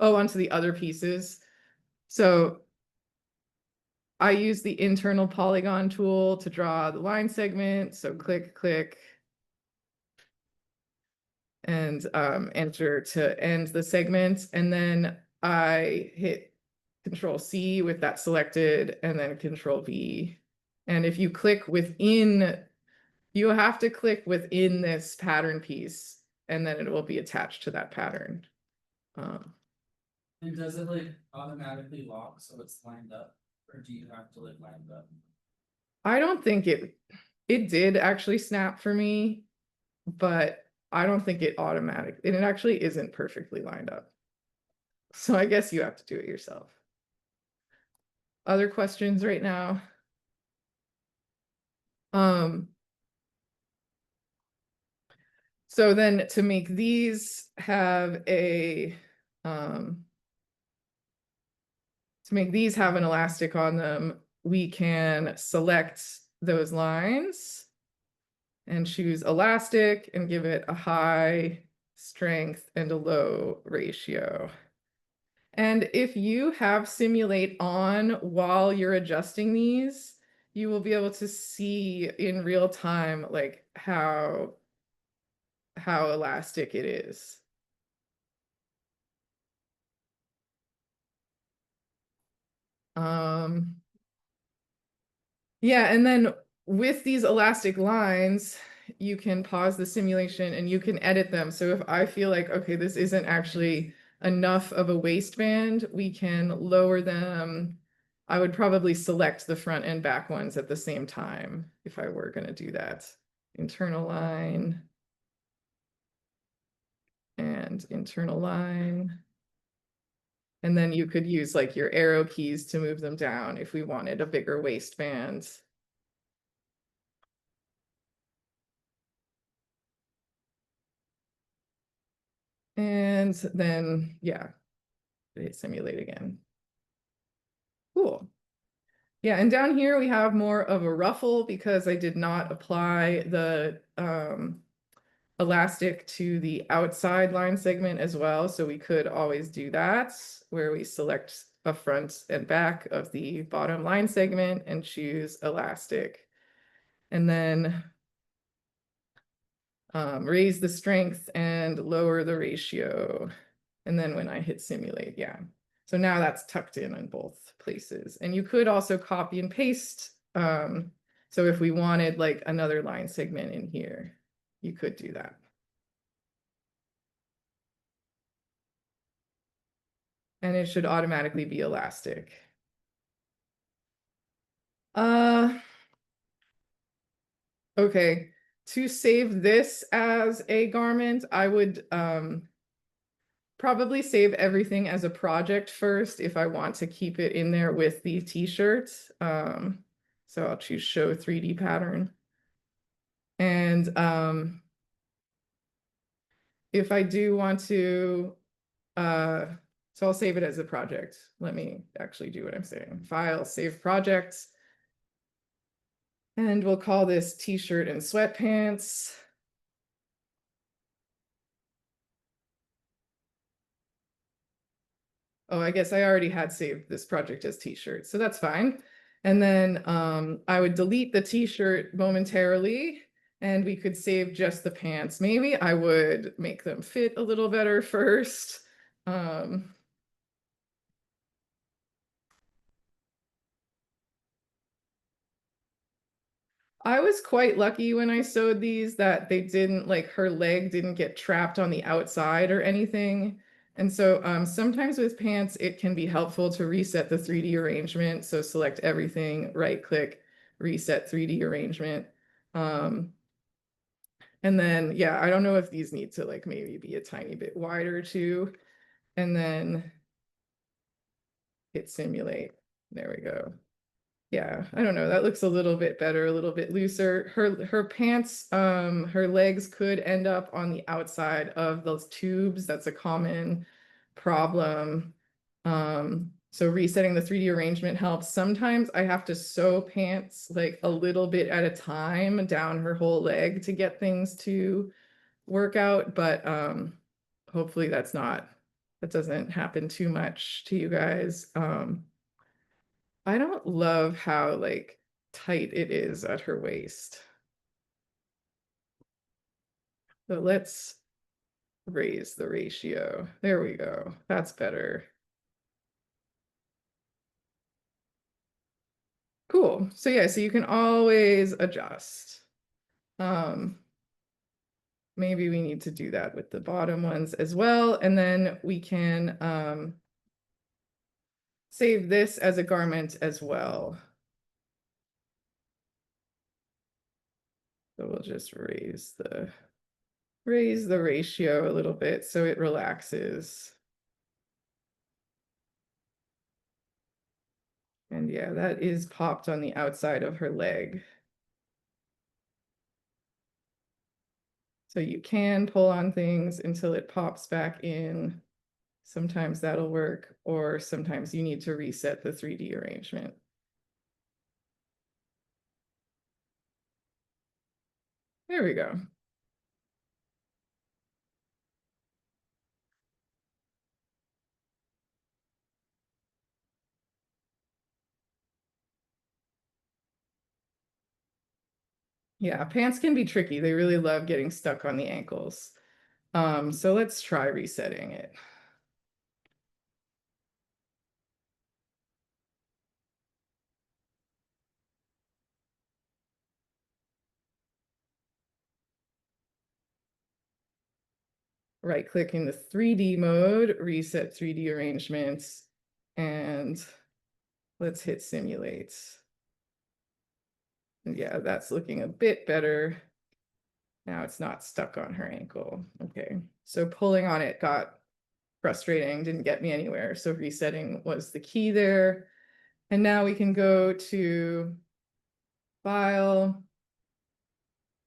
S1: onto the other pieces. So I use the internal polygon tool to draw the line segment. So click, click. And enter to end the segment. And then I hit Control C with that selected and then Control V. And if you click within, you have to click within this pattern piece and then it will be attached to that pattern.
S2: And does it like automatically lock so it's lined up? Or do you have to like line it up?
S1: I don't think it did actually snap for me, but I don't think it automatic, and it actually isn't perfectly lined up. So I guess you have to do it yourself. Other questions right now? So then to make these have a to make these have an elastic on them, we can select those lines and choose elastic and give it a high strength and a low ratio. And if you have simulate on while you're adjusting these, you will be able to see in real time like how elastic it is. Yeah, and then with these elastic lines, you can pause the simulation and you can edit them. So if I feel like, okay, this isn't actually enough of a waistband, we can lower them. I would probably select the front and back ones at the same time if I were going to do that. Internal line and internal line. And then you could use like your arrow keys to move them down if we wanted a bigger waistband. And then, yeah, hit simulate again. Cool. Yeah, and down here we have more of a ruffle because I did not apply the elastic to the outside line segment as well. So we could always do that where we select a front and back of the bottom line segment and choose elastic. And then raise the strength and lower the ratio. And then when I hit simulate, yeah. So now that's tucked in both places. And you could also copy and paste. So if we wanted like another line segment in here, you could do that. And it should automatically be elastic. Okay, to save this as a garment, I would probably save everything as a project first if I want to keep it in there with the t-shirt. So I'll choose show 3D pattern. And if I do want to, so I'll save it as a project. Let me actually do what I'm saying. File, save projects. And we'll call this t-shirt and sweatpants. Oh, I guess I already had saved this project as t-shirt, so that's fine. And then I would delete the t-shirt momentarily and we could save just the pants. Maybe I would make them fit a little better first. I was quite lucky when I sewed these that they didn't, like her leg didn't get trapped on the outside or anything. And so sometimes with pants, it can be helpful to reset the 3D arrangement. So select everything, right click, reset 3D arrangement. And then, yeah, I don't know if these need to like maybe be a tiny bit wider too. And then hit simulate. There we go. Yeah, I don't know. That looks a little bit better, a little bit looser. Her pants, her legs could end up on the outside of those tubes. That's a common problem. So resetting the 3D arrangement helps. Sometimes I have to sew pants like a little bit at a time down her whole leg to get things to work out, but hopefully that doesn't happen too much to you guys. I don't love how like tight it is at her waist. So let's raise the ratio. There we go. That's better. Cool. So yeah, so you can always adjust. Maybe we need to do that with the bottom ones as well. And then we can save this as a garment as well. So we'll just raise the ratio a little bit so it relaxes. And yeah, that is popped on the outside of her leg. So you can pull on things until it pops back in. Sometimes that'll work, or sometimes you need to reset the 3D arrangement. There we go. Yeah, pants can be tricky. They really love getting stuck on the ankles. So let's try resetting it. Right click in the 3D mode, reset 3D arrangements, and let's hit simulate. And yeah, that's looking a bit better. Now it's not stuck on her ankle. Okay, so pulling on it got frustrating, didn't get me anywhere. So resetting was the key there. And now we can go to File,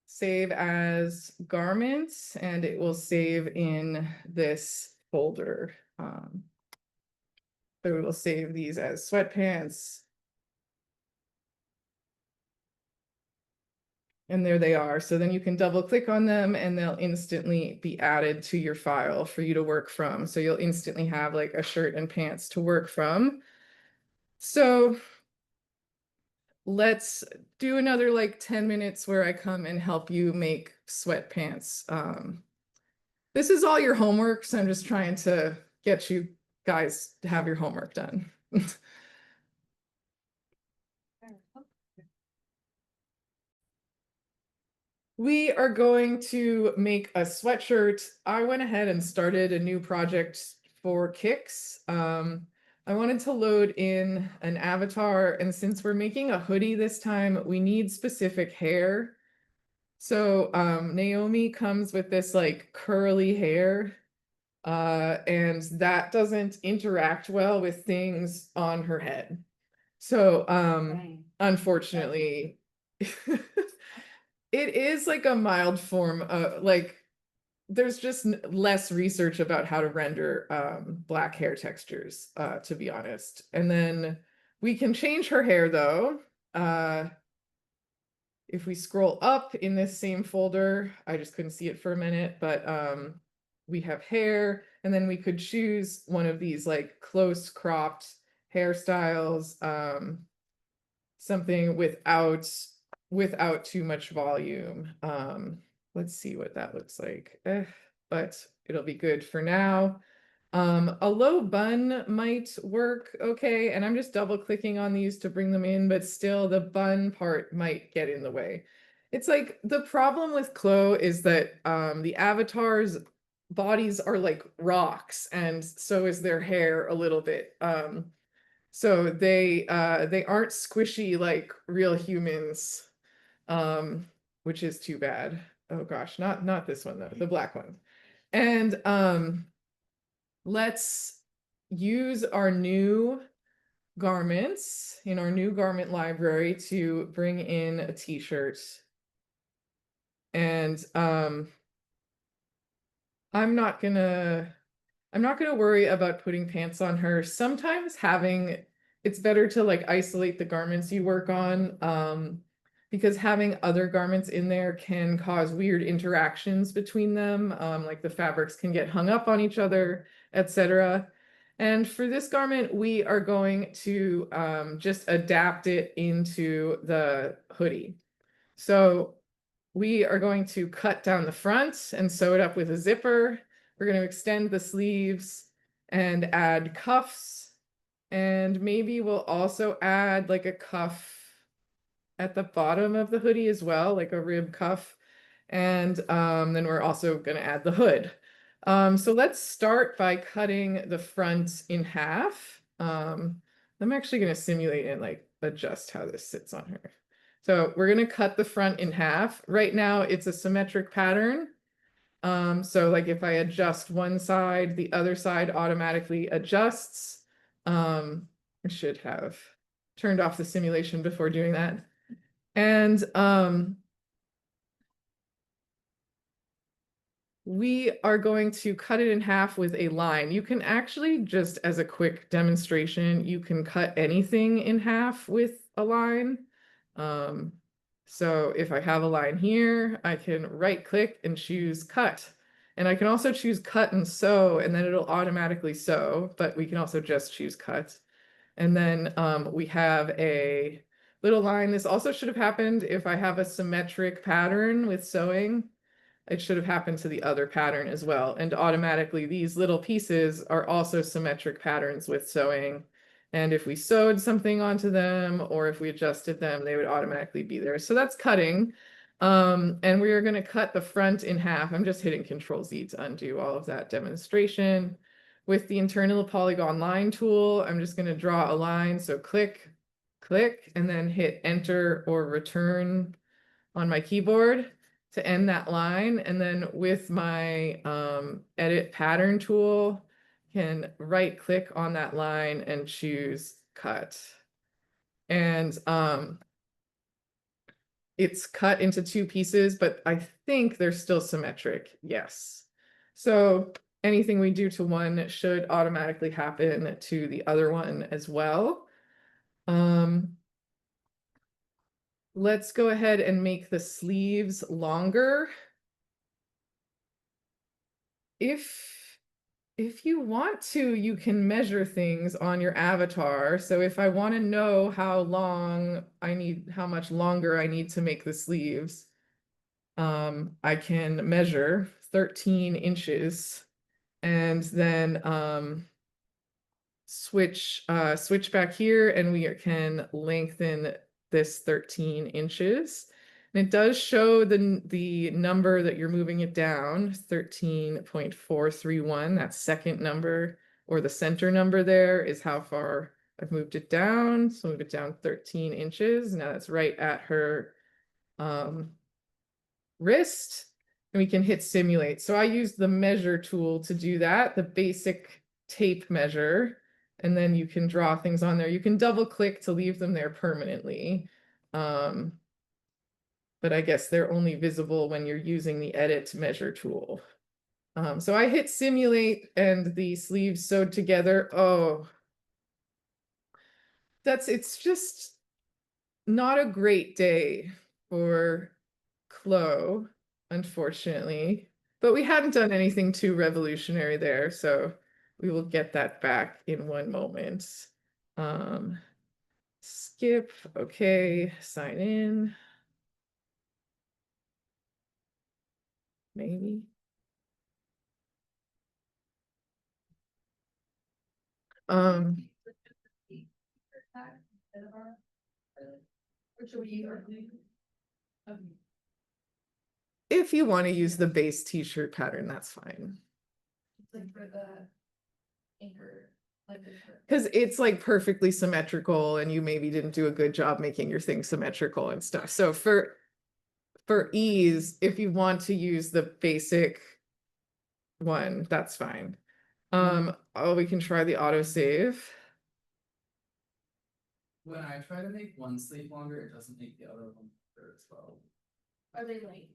S1: Save as Garments, and it will save in this folder. So we will save these as Sweatpants. And there they are. So then you can double click on them and they'll instantly be added to your file for you to work from. So you'll instantly have like a shirt and pants to work from. So let's do another like 10 minutes where I come and help you make sweatpants. This is all your homework, so I'm just trying to get you guys to have your homework done. We are going to make a sweatshirt. I went ahead and started a new project for Kicks. I wanted to load in an avatar, and since we're making a hoodie this time, we need specific hair. So Naomi comes with this like curly hair, and that doesn't interact well with things on her head. So unfortunately, it is like a mild form of like, there's just less research about how to render black hair textures, to be honest. And then we can change her hair though. If we scroll up in this same folder, I just couldn't see it for a minute, but we have hair, and then we could choose one of these like close cropped hairstyles, something without too much volume. Let's see what that looks like. But it'll be good for now. A low bun might work okay, and I'm just double clicking on these to bring them in, but still the bun part might get in the way. It's like the problem with CLO is that the avatars' bodies are like rocks, and so is their hair a little bit. So they aren't squishy like real humans, which is too bad. Oh gosh, not this one though, the black one. And let's use our new garments in our new garment library to bring in a t-shirt. And I'm not gonna worry about putting pants on her. Sometimes it's better to like isolate the garments you work on, because having other garments in there can cause weird interactions between them. Like the fabrics can get hung up on each other, etc. And for this garment, we are going to just adapt it into the hoodie. So we are going to cut down the front and sew it up with a zipper. We're going to extend the sleeves and add cuffs. And maybe we'll also add like a cuff at the bottom of the hoodie as well, like a rib cuff. And then we're also going to add the hood. So let's start by cutting the front in half. I'm actually going to simulate and like adjust how this sits on her. So we're going to cut the front in half. Right now it's a symmetric pattern. So like if I adjust one side, the other side automatically adjusts. I should have turned off the simulation before doing that. And we are going to cut it in half with a line. You can actually, just as a quick demonstration, you can cut anything in half with a line. So if I have a line here, I can right click and choose cut. And I can also choose cut and sew, and then it'll automatically sew, but we can also just choose cut. And then we have a little line. This also should have happened if I have a symmetric pattern with sewing. It should have happened to the other pattern as well. And automatically these little pieces are also symmetric patterns with sewing. And if we sewed something onto them or if we adjusted them, they would automatically be there. So that's cutting. And we are going to cut the front in half. I'm just hitting Control Z to undo all of that demonstration. With the internal polygon line tool, I'm just going to draw a line. So click, click, and then hit Enter or Return on my keyboard to end that line. And then with my edit pattern tool, can right click on that line and choose cut. And it's cut into two pieces, but I think they're still symmetric. Yes. So anything we do to one should automatically happen to the other one as well. Let's go ahead and make the sleeves longer. If you want to, you can measure things on your avatar. So if I want to know how much longer I need to make the sleeves, I can measure 13 inches and then switch back here and we can lengthen this 13 inches. And it does show the number that you're moving it down, 13.431. That second number or the center number there is how far I've moved it down. So move it down 13 inches. Now that's right at her wrist. And we can hit simulate. So I use the measure tool to do that, the basic tape measure. And then you can draw things on there. You can double click to leave them there permanently. But I guess they're only visible when you're using the edit measure tool. So I hit simulate and the sleeves sewed together. Oh, it's just not a great day for Chloe, unfortunately. But we hadn't done anything too revolutionary there, so we will get that back in one moment. Skip, okay, sign in. Maybe.
S3: Or should we use our blue?
S1: If you want to use the base t-shirt pattern, that's fine.
S3: Like for the anchor.
S1: Because it's like perfectly symmetrical and you maybe didn't do a good job making your thing symmetrical and stuff. So for ease, if you want to use the basic one, that's fine. Oh, we can try the autosave.
S2: When I try to make one sleeve longer, it doesn't make the other one longer as well.
S3: Are they linked?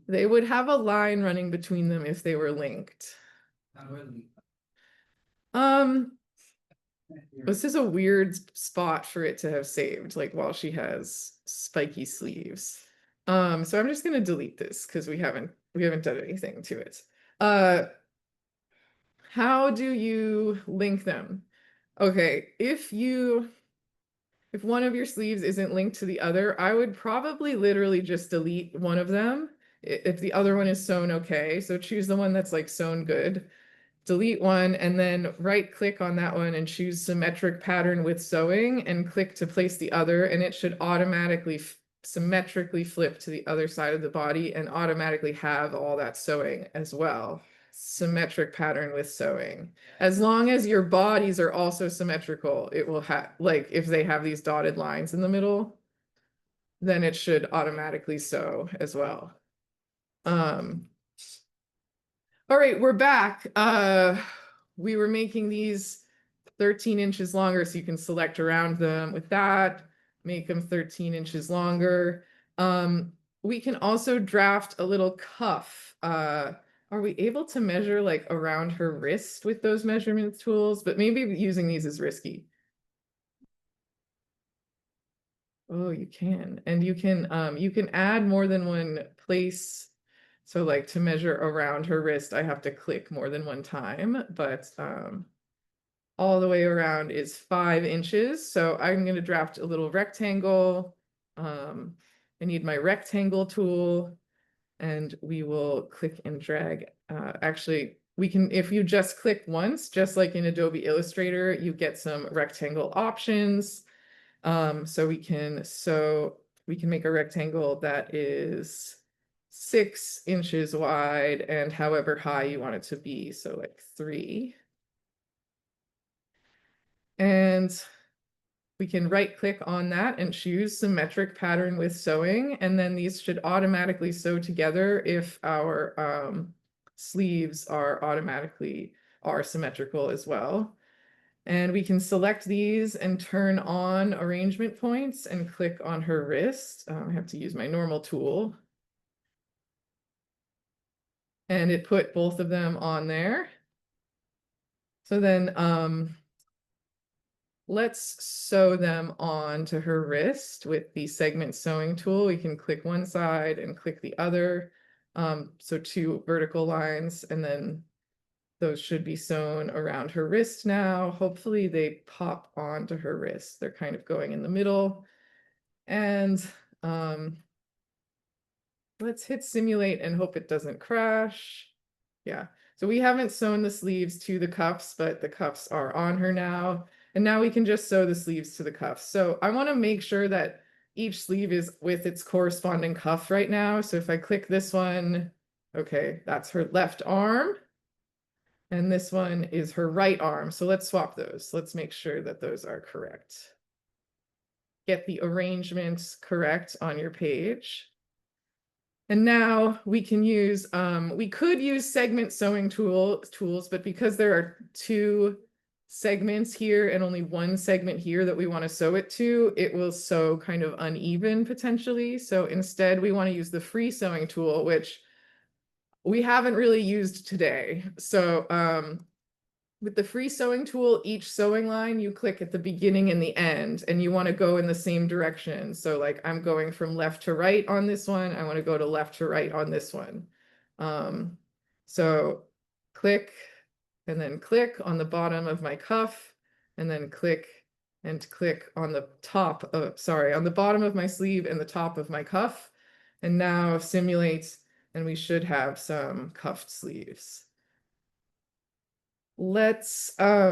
S1: They would have a line running between them if they were linked.
S2: How do I link here?
S1: This is a weird spot for it to have saved, like while she has spiky sleeves. So I'm just gonna delete this because we haven't done anything to it. How do you link them? Okay, if one of your sleeves isn't linked to the other, I would probably literally just delete one of them. If the other one is sewn okay, so choose the one that's like sewn good. Delete one and then right click on that one and choose symmetric pattern with sewing and click to place the other, and it should automatically symmetrically flip to the other side of the body and automatically have all that sewing as well. Symmetric pattern with sewing. As long as your bodies are also symmetrical, it will have, like if they have these dotted lines in the middle, then it should automatically sew as well. All right, we're back. We were making these 13 inches longer, so you can select around them with that, make them 13 inches longer. We can also draft a little cuff. Are we able to measure like around her wrist with those measurement tools? But maybe using these is risky. Oh, you can. And you can add more than one place. So like to measure around her wrist, I have to click more than one time, but all the way around is 5 inches. So I'm going to draft a little rectangle. I need my rectangle tool and we will click and drag. Actually, we can, if you just click once, just like in Adobe Illustrator, you get some rectangle options. So we can make a rectangle that is 6 inches wide and however high you want it to be. So like 3. And we can right click on that and choose symmetric pattern with sewing. And then these should automatically sew together if our sleeves are symmetrical as well. And we can select these and turn on arrangement points and click on her wrist. I have to use my normal tool. And it put both of them on there. So then let's sew them on to her wrist with the segment sewing tool. We can click one side and click the other. So 2 vertical lines, and then those should be sewn around her wrist now. Hopefully they pop onto her wrist. They're kind of going in the middle. And let's hit simulate and hope it doesn't crash. Yeah, so we haven't sewn the sleeves to the cuffs, but the cuffs are on her now. And now we can just sew the sleeves to the cuffs. So I want to make sure that each sleeve is with its corresponding cuff right now. So if I click this one, okay, that's her left arm. And this one is her right arm. So let's swap those. Let's make sure that those are correct. Get the arrangements correct on your page. And now we can use, we could use segment sewing tools, but because there are 2 segments here and only 1 segment here that we want to sew it to, it will sew kind of uneven potentially. So instead we want to use the free sewing tool, which we haven't really used today. So with the free sewing tool, each sewing line you click at the beginning and the end, and you want to go in the same direction. So like I'm going from left to right on this one. I want to go to left to right on this one. So click and then click on the bottom of my cuff, and then click and click on the top of, sorry, on the bottom of my sleeve and the top of my cuff. And now simulate, and we should have some cuffed sleeves. Let's cut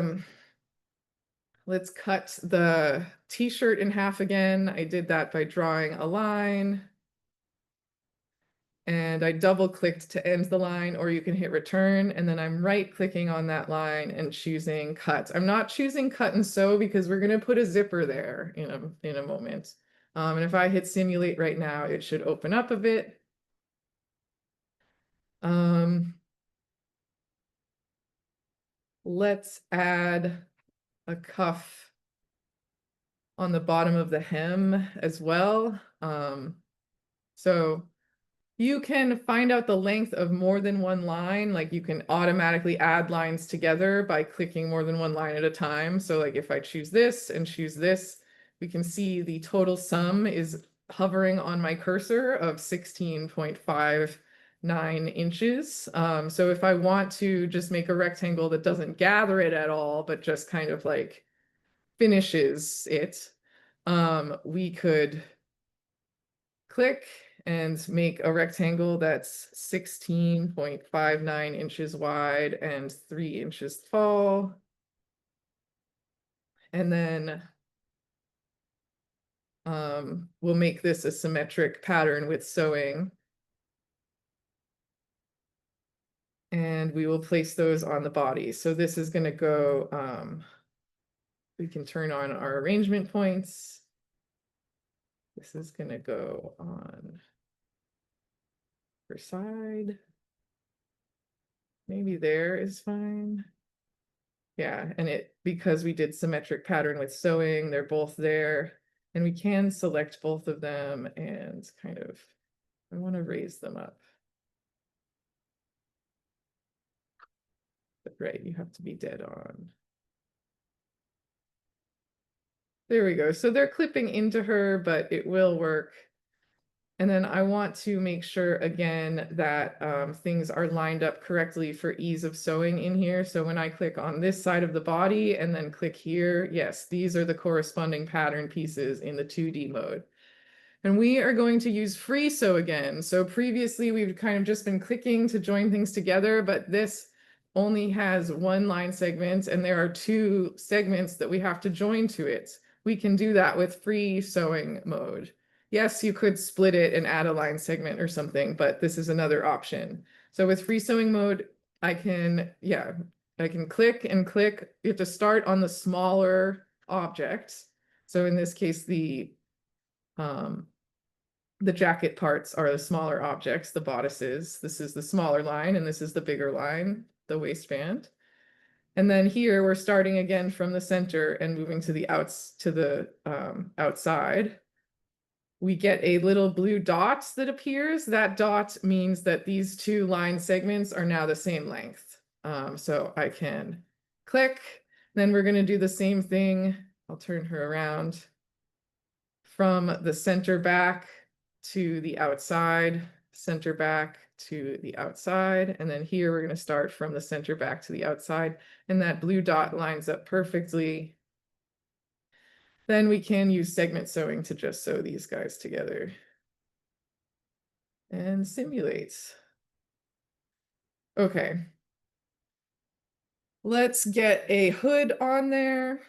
S1: the t-shirt in half again. I did that by drawing a line. and I double clicked to end the line, or you can hit return, and then I'm right clicking on that line and choosing cut. I'm not choosing cut and sew because we're going to put a zipper there in a moment. And if I hit simulate right now, it should open up a bit. Let's add a cuff on the bottom of the hem as well. So you can find out the length of more than one line. Like you can automatically add lines together by clicking more than one line at a time. So like if I choose this and choose this, we can see the total sum is hovering on my cursor of 16.59 inches. So if I want to just make a rectangle that doesn't gather it at all, but just kind of like finishes it, we could click and make a rectangle that's 16.59 inches wide and 3 inches tall. And then we'll make this a symmetric pattern with sewing. And we will place those on the body. So this is going to go, we can turn on our arrangement points. This is going to go on per side. Maybe there is fine. Yeah, and because we did symmetric pattern with sewing, they're both there. And we can select both of them and kind of, I want to raise them up. But right, you have to be dead on. There we go. So they're clipping into her, but it will work. And then I want to make sure again that things are lined up correctly for ease of sewing in here. So when I click on this side of the body and then click here, yes, these are the corresponding pattern pieces in the 2D mode. And we are going to use free sew again. So previously we've kind of just been clicking to join things together, but this only has one line segment and there are 2 segments that we have to join to it. We can do that with free sewing mode. Yes, you could split it and add a line segment or something, but this is another option. So with free sewing mode, I can click and click. You have to start on the smaller object. So in this case, the jacket parts are the smaller objects, the bodices. This is the smaller line, and this is the bigger line, the waistband. And then here we're starting again from the center and moving to the outside. We get a little blue dot that appears. That dot means that these 2 line segments are now the same length. So I can click, then we're going to do the same thing. I'll turn her around from the center back to the outside, center back to the outside. And then here we're going to start from the center back to the outside. And that blue dot lines up perfectly. Then we can use segment sewing to just sew these guys together. And simulate. Okay. Let's get a hood on there.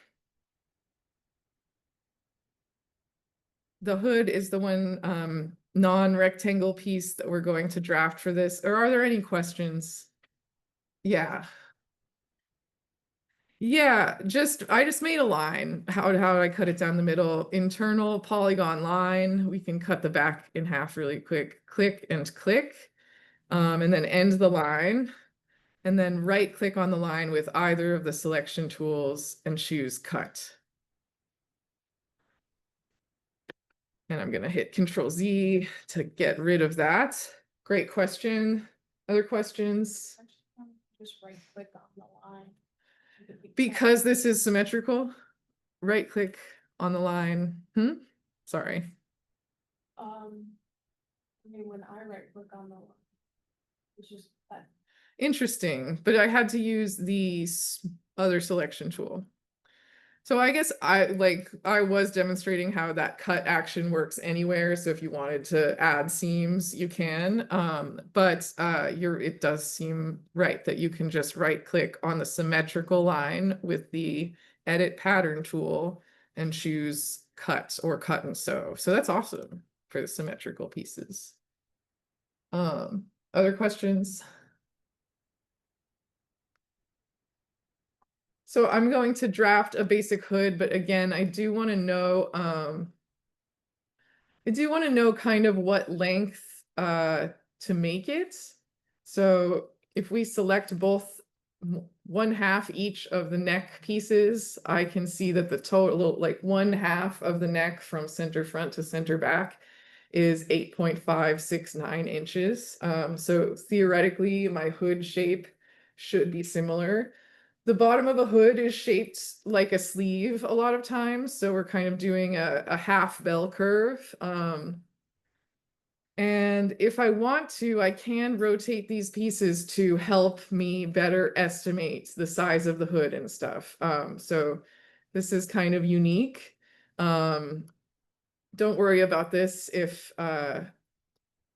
S1: The hood is the one non-rectangle piece that we're going to draft for this. Or are there any questions? Yeah. Yeah, I just made a line. How do I cut it down the middle? Internal polygon line. We can cut the back in half really quick. Click and click. And then end the line. And then right click on the line with either of the selection tools and choose cut. And I'm going to hit Control Z to get rid of that. Great question. Other questions?
S3: Just right click on the line.
S1: Because this is symmetrical, right click on the line. Sorry.
S3: I mean, when I right click on the line, it's just that.
S1: Interesting, but I had to use the other selection tool. So I guess I was demonstrating how that cut action works anywhere. So if you wanted to add seams, you can. But it does seem right that you can just right click on the symmetrical line with the edit pattern tool and choose cut or cut and sew. So that's awesome for the symmetrical pieces. Other questions? So I'm going to draft a basic hood, but again, I do want to know, kind of what length to make it. So if we select both 1/2 each of the neck pieces, I can see that the total, like 1/2 of the neck from center front to center back is 8.569 inches. So theoretically, my hood shape should be similar. The bottom of a hood is shaped like a sleeve a lot of times, so we're kind of doing a half bell curve. And if I want to, I can rotate these pieces to help me better estimate the size of the hood and stuff. So this is kind of unique. Don't worry about this if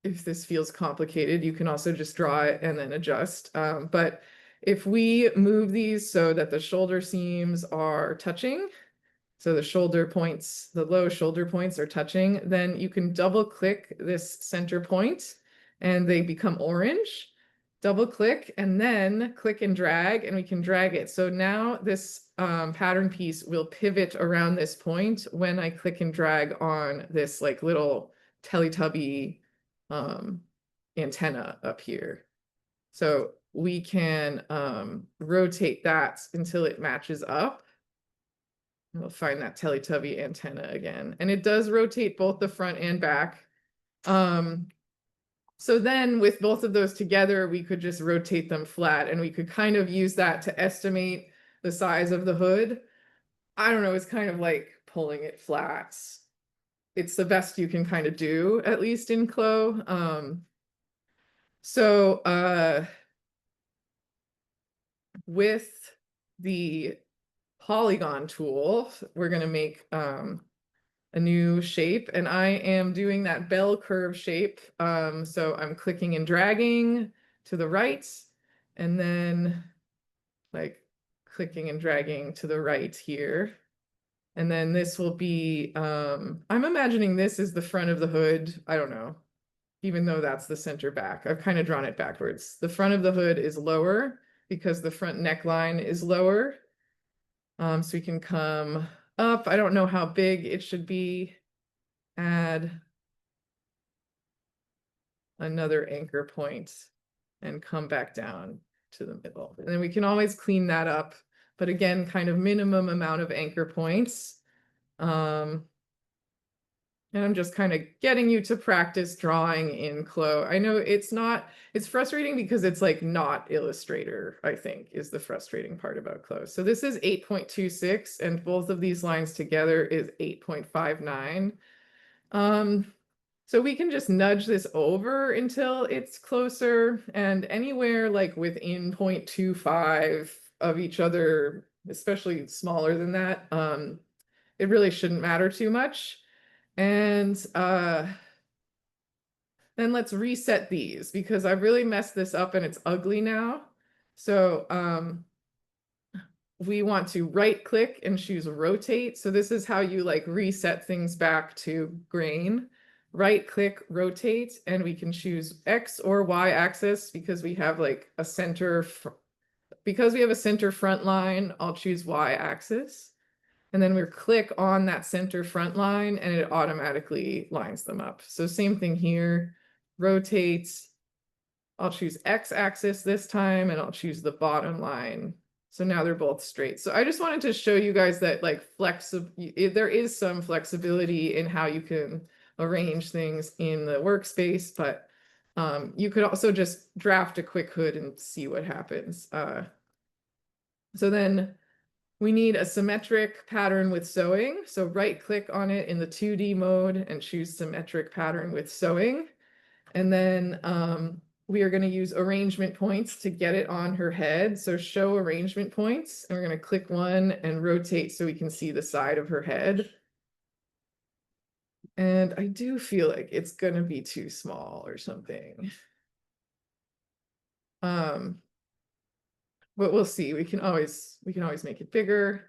S1: this feels complicated. You can also just draw it and then adjust. But if we move these so that the shoulder seams are touching, so the shoulder points, the low shoulder points are touching, then you can double click this center point and they become orange. Double click and then click and drag, and we can drag it. So now this pattern piece will pivot around this point when I click and drag on this like little Teletubby antenna up here. So we can rotate that until it matches up. We'll find that Teletubby antenna again. And it does rotate both the front and back. So then with both of those together, we could just rotate them flat and we could kind of use that to estimate the size of the hood. I don't know, it's kind of like pulling it flat. It's the best you can kind of do, at least in CLO. With the polygon tool, we're going to make a new shape, and I am doing that bell curve shape. So I'm clicking and dragging to the right, and then like clicking and dragging to the right here. And then this will be, I'm imagining this is the front of the hood. I don't know, even though that's the center back. I've kind of drawn it backwards. The front of the hood is lower because the front neckline is lower. So we can come up. I don't know how big it should be. Add another anchor point and come back down to the middle. And then we can always clean that up. But again, kind of minimum amount of anchor points. And I'm just kind of getting you to practice drawing in CLO. I know it's frustrating because it's like not Illustrator, I think, is the frustrating part about CLO. So this is 8.26, and both of these lines together is 8.59. So we can just nudge this over until it's closer, and anywhere like within 0.25 of each other, especially smaller than that, it really shouldn't matter too much. And then let's reset these because I've really messed this up and it's ugly now. So we want to right click and choose rotate. So this is how you like reset things back to grain. Right click, rotate, and we can choose X or Y axis because we have like a center. Because we have a center front line, I'll choose Y axis. And then we click on that center front line and it automatically lines them up. So same thing here, rotates. I'll choose X axis this time and I'll choose the bottom line. So now they're both straight. So I just wanted to show you guys that like there is some flexibility in how you can arrange things in the workspace, but you could also just draft a quick hood and see what happens. So then we need a symmetric pattern with sewing. So right click on it in the 2D mode and choose symmetric pattern with sewing. And then we are going to use arrangement points to get it on her head. So show arrangement points. And we're going to click one and rotate so we can see the side of her head. And I do feel like it's going to be too small or something. But we'll see. We can always make it bigger.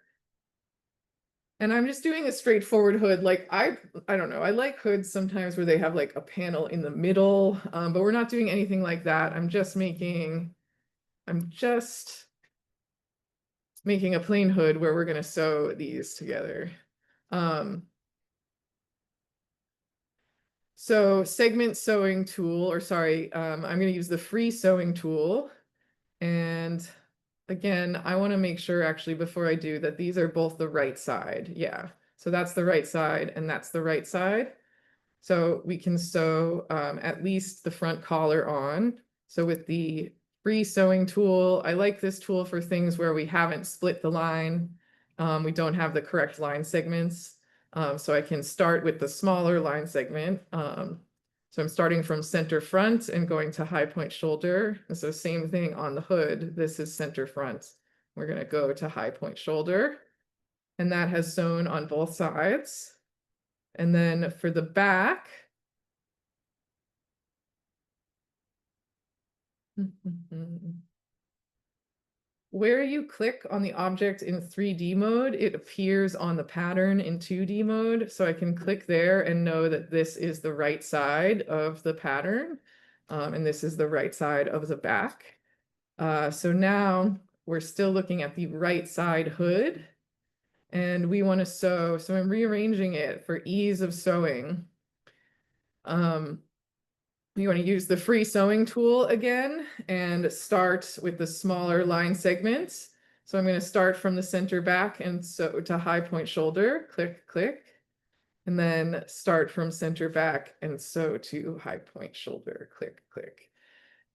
S1: And I'm just doing a straightforward hood. Like I don't know. I like hoods sometimes where they have like a panel in the middle, but we're not doing anything like that. I'm just making a plain hood where we're gonna sew these together. So segment sewing tool, or sorry, I'm gonna use the free sewing tool. And again, I want to make sure actually before I do that these are both the right side. Yeah. So that's the right side and that's the right side. So we can sew at least the front collar on. So with the free sewing tool, I like this tool for things where we haven't split the line. We don't have the correct line segments. So I can start with the smaller line segment. So I'm starting from center front and going to high point shoulder. And so same thing on the hood. This is center front. We're going to go to high point shoulder. And that has sewn on both sides. And then for the back, where you click on the object in 3D mode, it appears on the pattern in 2D mode. So I can click there and know that this is the right side of the pattern. And this is the right side of the back. So now we're still looking at the right side hood. And we want to sew. So I'm rearranging it for ease of sewing. You want to use the free sewing tool again and start with the smaller line segments. So I'm going to start from the center back and sew to high point shoulder, click, click, and then start from center back and sew to high point shoulder, click, click.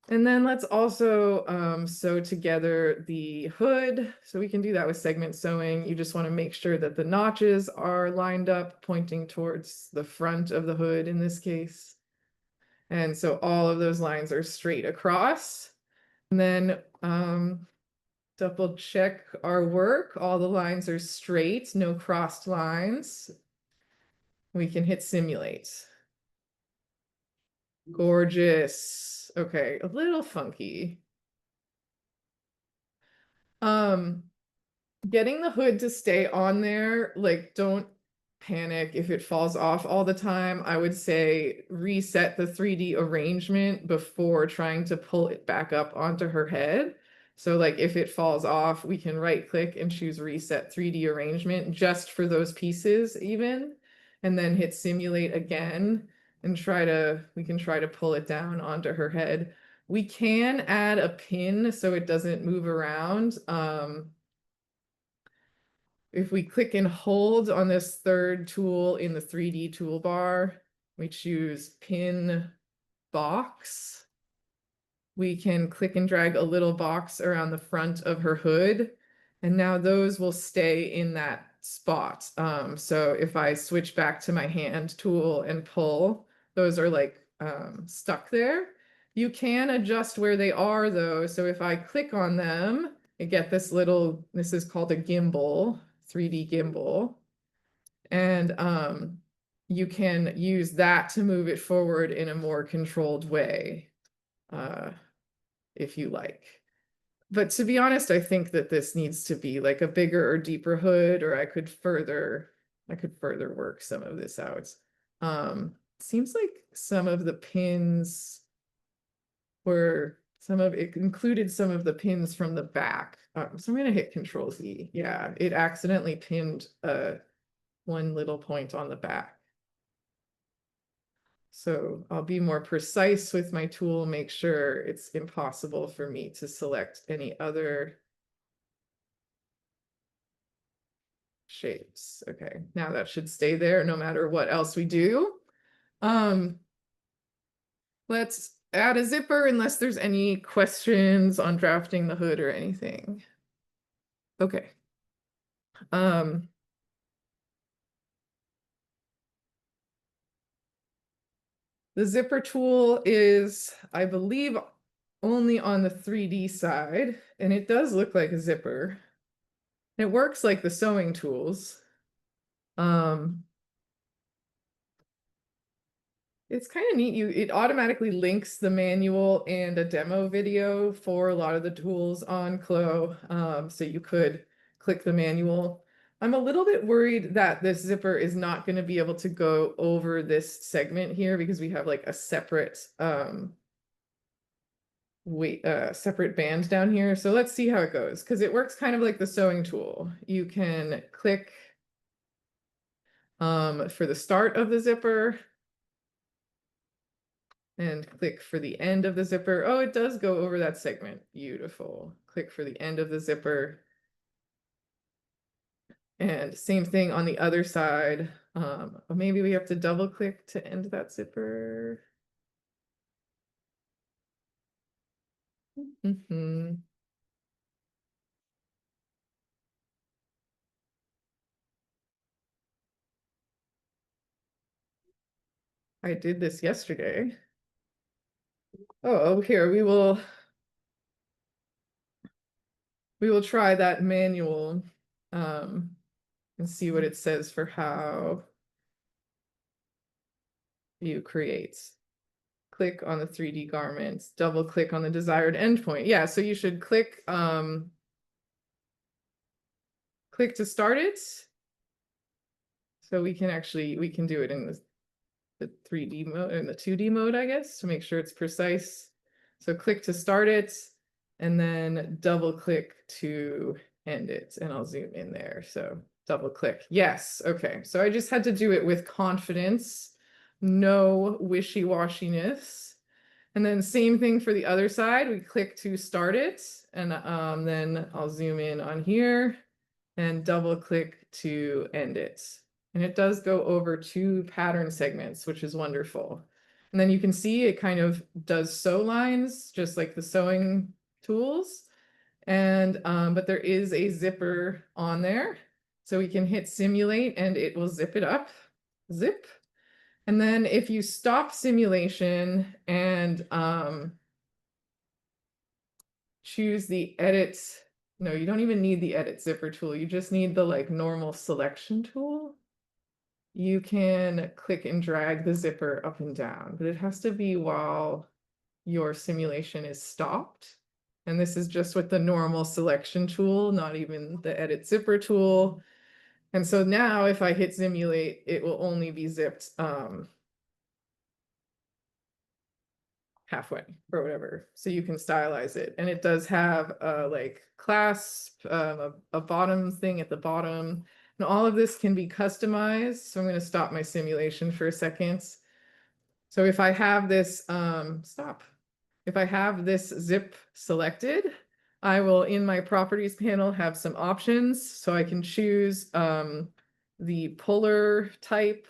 S1: And then let's also sew together the hood. So we can do that with segment sewing. You just want to make sure that the notches are lined up, pointing towards the front of the hood in this case. And so all of those lines are straight across. And then double check our work. All the lines are straight, no crossed lines. We can hit simulate. Gorgeous. Okay, a little funky. Getting the hood to stay on there, like don't panic if it falls off all the time. I would say reset the 3D arrangement before trying to pull it back up onto her head. So like if it falls off, we can right click and choose reset 3D arrangement just for those pieces even, and then hit simulate again and we can try to pull it down onto her head. We can add a pin so it doesn't move around. If we click and hold on this third tool in the 3D toolbar, we choose pin box. We can click and drag a little box around the front of her hood. And now those will stay in that spot. So if I switch back to my hand tool and pull, those are like stuck there. You can adjust where they are though. So if I click on them, I get this is called a gimbal. 3D gimbal. And you can use that to move it forward in a more controlled way, if you like. But to be honest, I think that this needs to be like a bigger or deeper hood, or I could further work some of this out. Seems like some of the pins it included some of the pins from the back. So I'm going to hit Control Z. Yeah, it accidentally pinned one little point on the back. So I'll be more precise with my tool, make sure it's impossible for me to select any other shapes. Okay, now that should stay there no matter what else we do. Let's add a zipper unless there's any questions on drafting the hood or anything. Okay. The zipper tool is, I believe, only on the 3D side, and it does look like a zipper. It works like the sewing tools. It's kind of neat. It automatically links the manual and a demo video for a lot of the tools on CLO. So you could click the manual. I'm a little bit worried that this zipper is not going to be able to go over this segment here because we have like a separate separate band down here. So let's see how it goes, because it works kind of like the sewing tool. You can click for the start of the zipper and click for the end of the zipper. Oh, it does go over that segment. Beautiful. Click for the end of the zipper. And same thing on the other side. Maybe we have to double click to end that zipper. Mhm. I did this yesterday. Oh, here we will try that manual and see what it says for how you create. Click on the 3D garments, double click on the desired endpoint. Yeah, so you should click click to start it. So we can do it in the 3D mode, in the 2D mode, I guess, to make sure it's precise. So click to start it and then double click to end it. And I'll zoom in there. So double click. Yes. Okay. So I just had to do it with confidence, no wishy-washiness. And then same thing for the other side. We click to start it. And then I'll zoom in on here and double click to end it. And it does go over 2 pattern segments, which is wonderful. And then you can see it kind of does sew lines, just like the sewing tools. And but there is a zipper on there. So we can hit simulate and it will zip it up. Zip. And then if you stop simulation and choose the edit, no, you don't even need the edit zipper tool. You just need the like normal selection tool. You can click and drag the zipper up and down, but it has to be while your simulation is stopped. And this is just with the normal selection tool, not even the edit zipper tool. And so now if I hit simulate, it will only be zipped halfway or whatever. So you can stylize it. And it does have a like clasp, a bottom thing at the bottom. And all of this can be customized. So I'm going to stop my simulation for a second. So if I have this, if I have this zip selected, I will in my properties panel have some options. So I can choose the puller type,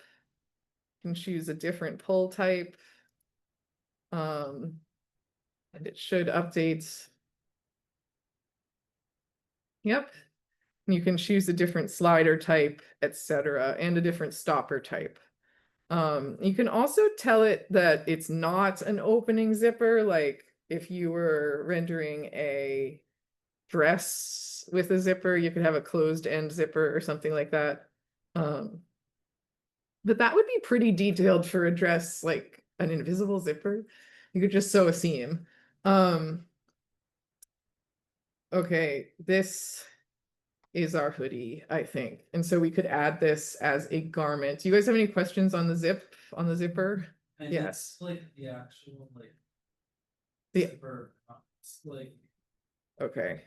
S1: can choose a different pull type. And it should update. Yep. You can choose a different slider type, etc., and a different stopper type. You can also tell it that it's not an opening zipper, like if you were rendering a dress with a zipper, you could have a closed end zipper or something like that. But that would be pretty detailed for a dress, like an invisible zipper. You could just sew a seam. Okay, this is our hoodie, I think. And so we could add this as a garment. Do you guys have any questions on the zipper?
S2: And
S1: Yes.
S2: it's like the actual like
S1: The-
S2: zipper, it's like
S1: Okay.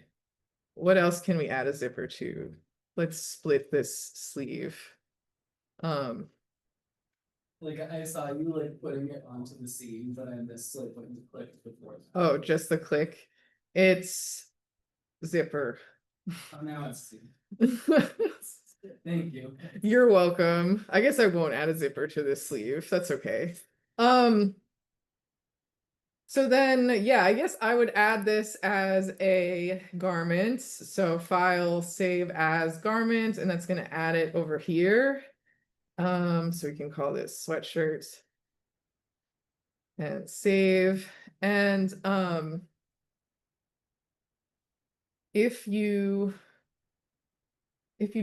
S1: What else can we add a zipper to? Let's split this sleeve.
S2: Like I saw you like putting it onto the seam, but I missed like when you clicked before.
S1: Oh, just the click. It's zipper.
S2: Oh, now it's seam. Thank you.
S1: You're welcome. I guess I won't add a zipper to this sleeve. That's okay. So then, yeah, I guess I would add this as a garment. So file, save as garment, and that's going to add it over here. So we can call this sweatshirt and save. And if you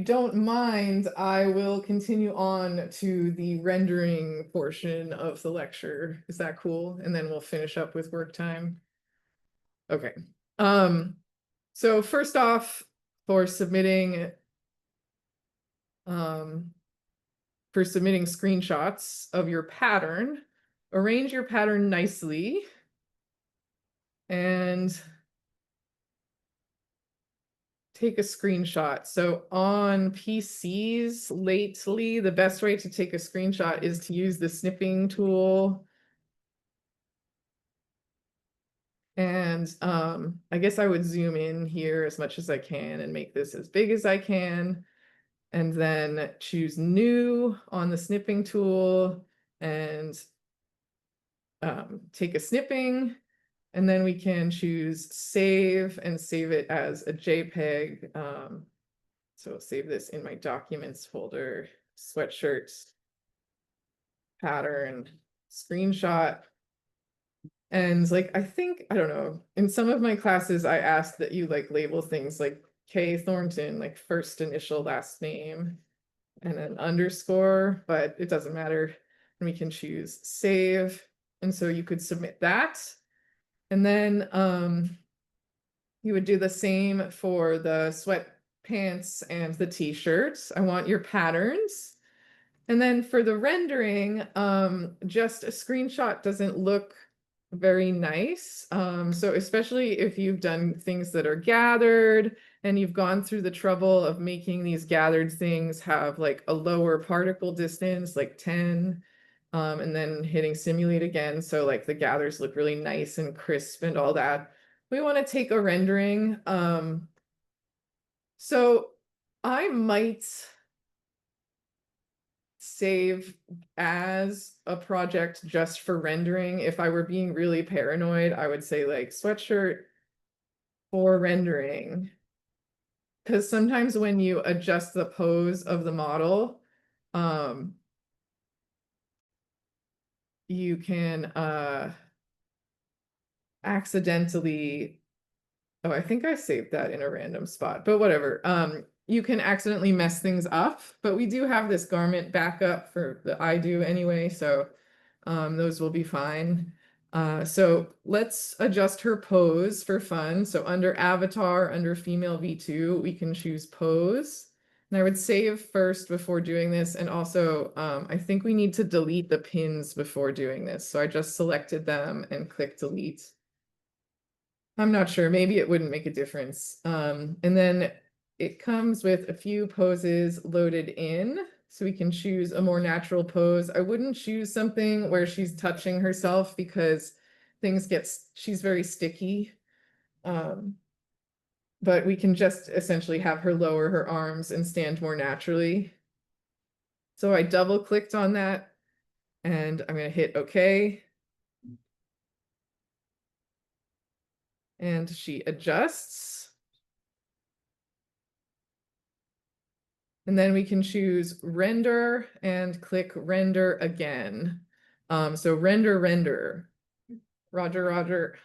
S1: don't mind, I will continue on to the rendering portion of the lecture. Is that cool? And then we'll finish up with work time. Okay. So first off, for submitting for submitting screenshots of your pattern. Arrange your pattern nicely and take a screenshot. So on PCs lately, the best way to take a screenshot is to use the snipping tool. And I guess I would zoom in here as much as I can and make this as big as I can. And then choose new on the snipping tool and take a snipping. And then we can choose save and save it as a JPEG. So save this in my documents folder, sweatshirts, pattern, screenshot. And like, I think, I don't know, in some of my classes, I asked that you like label things like K Thornton, like first initial, last name, and an underscore, but it doesn't matter. And we can choose save. And so you could submit that. And then you would do the same for the sweatpants and the t-shirts. I want your patterns. And then for the rendering, just a screenshot doesn't look very nice. So especially if you've done things that are gathered and you've gone through the trouble of making these gathered things have like a lower particle distance, like 10, and then hitting simulate again. So like the gathers look really nice and crisp and all that. We want to take a rendering. So I might save as a project just for rendering. If I were being really paranoid, I would say like sweatshirt for rendering. Because sometimes when you adjust the pose of the model, you can accidentally, oh, I think I saved that in a random spot, but whatever. You can accidentally mess things up, but we do have this garment backup for the I do anyway, so those will be fine. So let's adjust her pose for fun. So under avatar, under female V2, we can choose pose. And I would save first before doing this. And also, I think we need to delete the pins before doing this. So I just selected them and click delete. I'm not sure, maybe it wouldn't make a difference. And then it comes with a few poses loaded in, so we can choose a more natural pose. I wouldn't choose something where she's touching herself because she's very sticky. But we can just essentially have her lower her arms and stand more naturally. So I double clicked on that and I'm going to hit OK. And she adjusts. And then we can choose render and click render again. So render, Roger,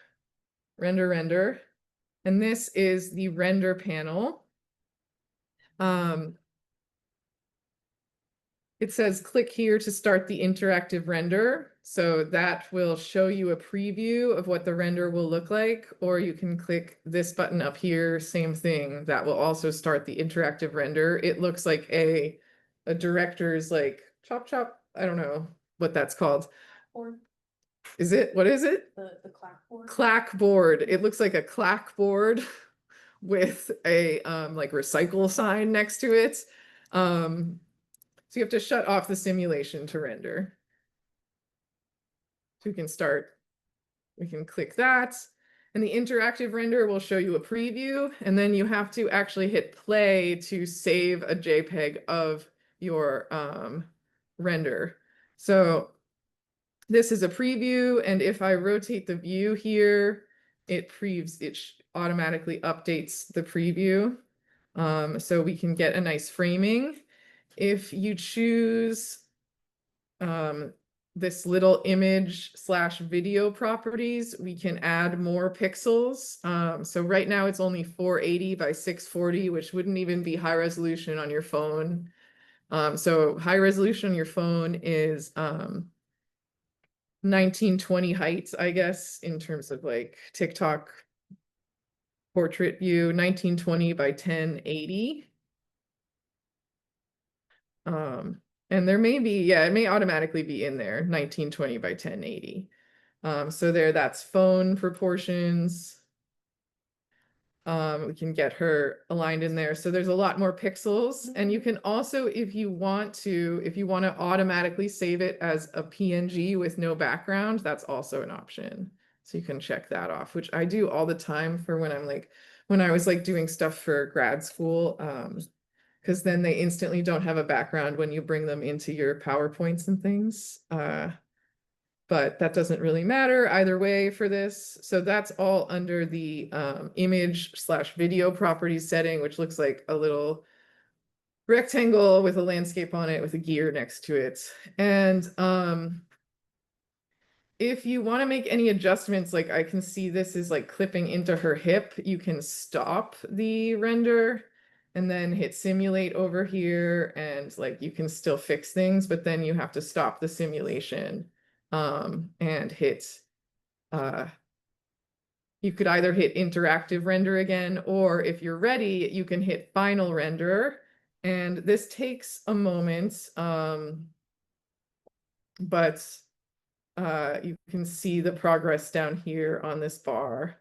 S1: render. And this is the render panel. It says click here to start the interactive render. So that will show you a preview of what the render will look like, or you can click this button up here, same thing, that will also start the interactive render. It looks like a director's like chop, I don't know what that's called.
S3: Or
S1: Is it, what is it?
S3: the clapboard.
S1: Clackboard. It looks like a clackboard with a like recycle sign next to it. So you have to shut off the simulation to render. So we can start, we can click that. And the interactive render will show you a preview. And then you have to actually hit play to save a JPEG of your render. So this is a preview. And if I rotate the view here, it automatically updates the preview. So we can get a nice framing. If you choose this little image/video properties, we can add more pixels. So right now it's only 480 by 640, which wouldn't even be high resolution on your phone. So high resolution on your phone is 1920 height, I guess, in terms of like TikTok portrait view, 1920 by 1080. And there may be, yeah, it may automatically be in there, 1920 by 1080. So there, that's phone proportions. We can get her aligned in there. So there's a lot more pixels. And you can also, if you want to automatically save it as a PNG with no background, that's also an option. So you can check that off, which I do all the time for when I was like doing stuff for grad school. Because then they instantly don't have a background when you bring them into your PowerPoints and things. But that doesn't really matter either way for this. So that's all under the image/video properties setting, which looks like a little rectangle with a landscape on it with a gear next to it. And if you want to make any adjustments, like I can see this is like clipping into her hip, you can stop the render and then hit simulate over here, and like you can still fix things, but then you have to stop the simulation and hit you could either hit interactive render again, or if you're ready, you can hit final render. And this takes a moment, but you can see the progress down here on this bar.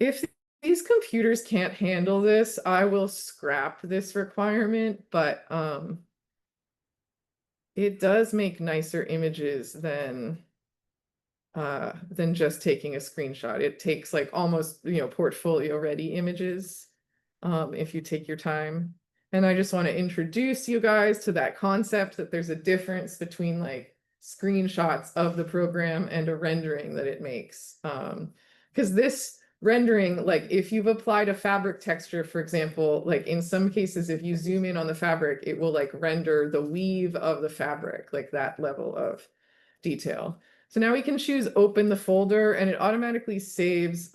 S1: If these computers can't handle this, I will scrap this requirement, but it does make nicer images than just taking a screenshot. It takes like almost, portfolio ready images if you take your time. And I just want to introduce you guys to that concept that there's a difference between like screenshots of the program and a rendering that it makes. Because this rendering, like if you've applied a fabric texture, for example, like in some cases, if you zoom in on the fabric, it will like render the weave of the fabric, like that level of detail. So now we can choose open the folder, and it automatically saves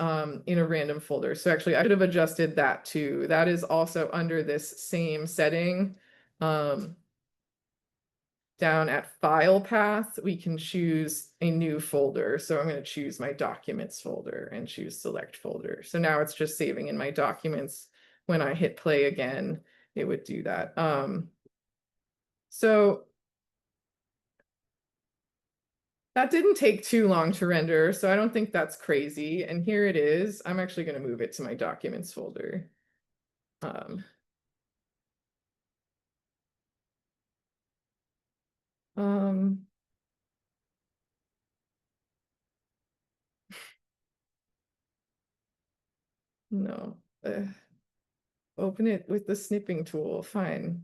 S1: in a random folder. So actually I should have adjusted that too. That is also under this same setting. Down at file path, we can choose a new folder. So I'm going to choose my documents folder and choose select folder. So now it's just saving in my documents. When I hit play again, it would do that. So that didn't take too long to render, so I don't think that's crazy. And here it is. I'm actually going to move it to my documents folder. No. Open it with the snipping tool. Fine.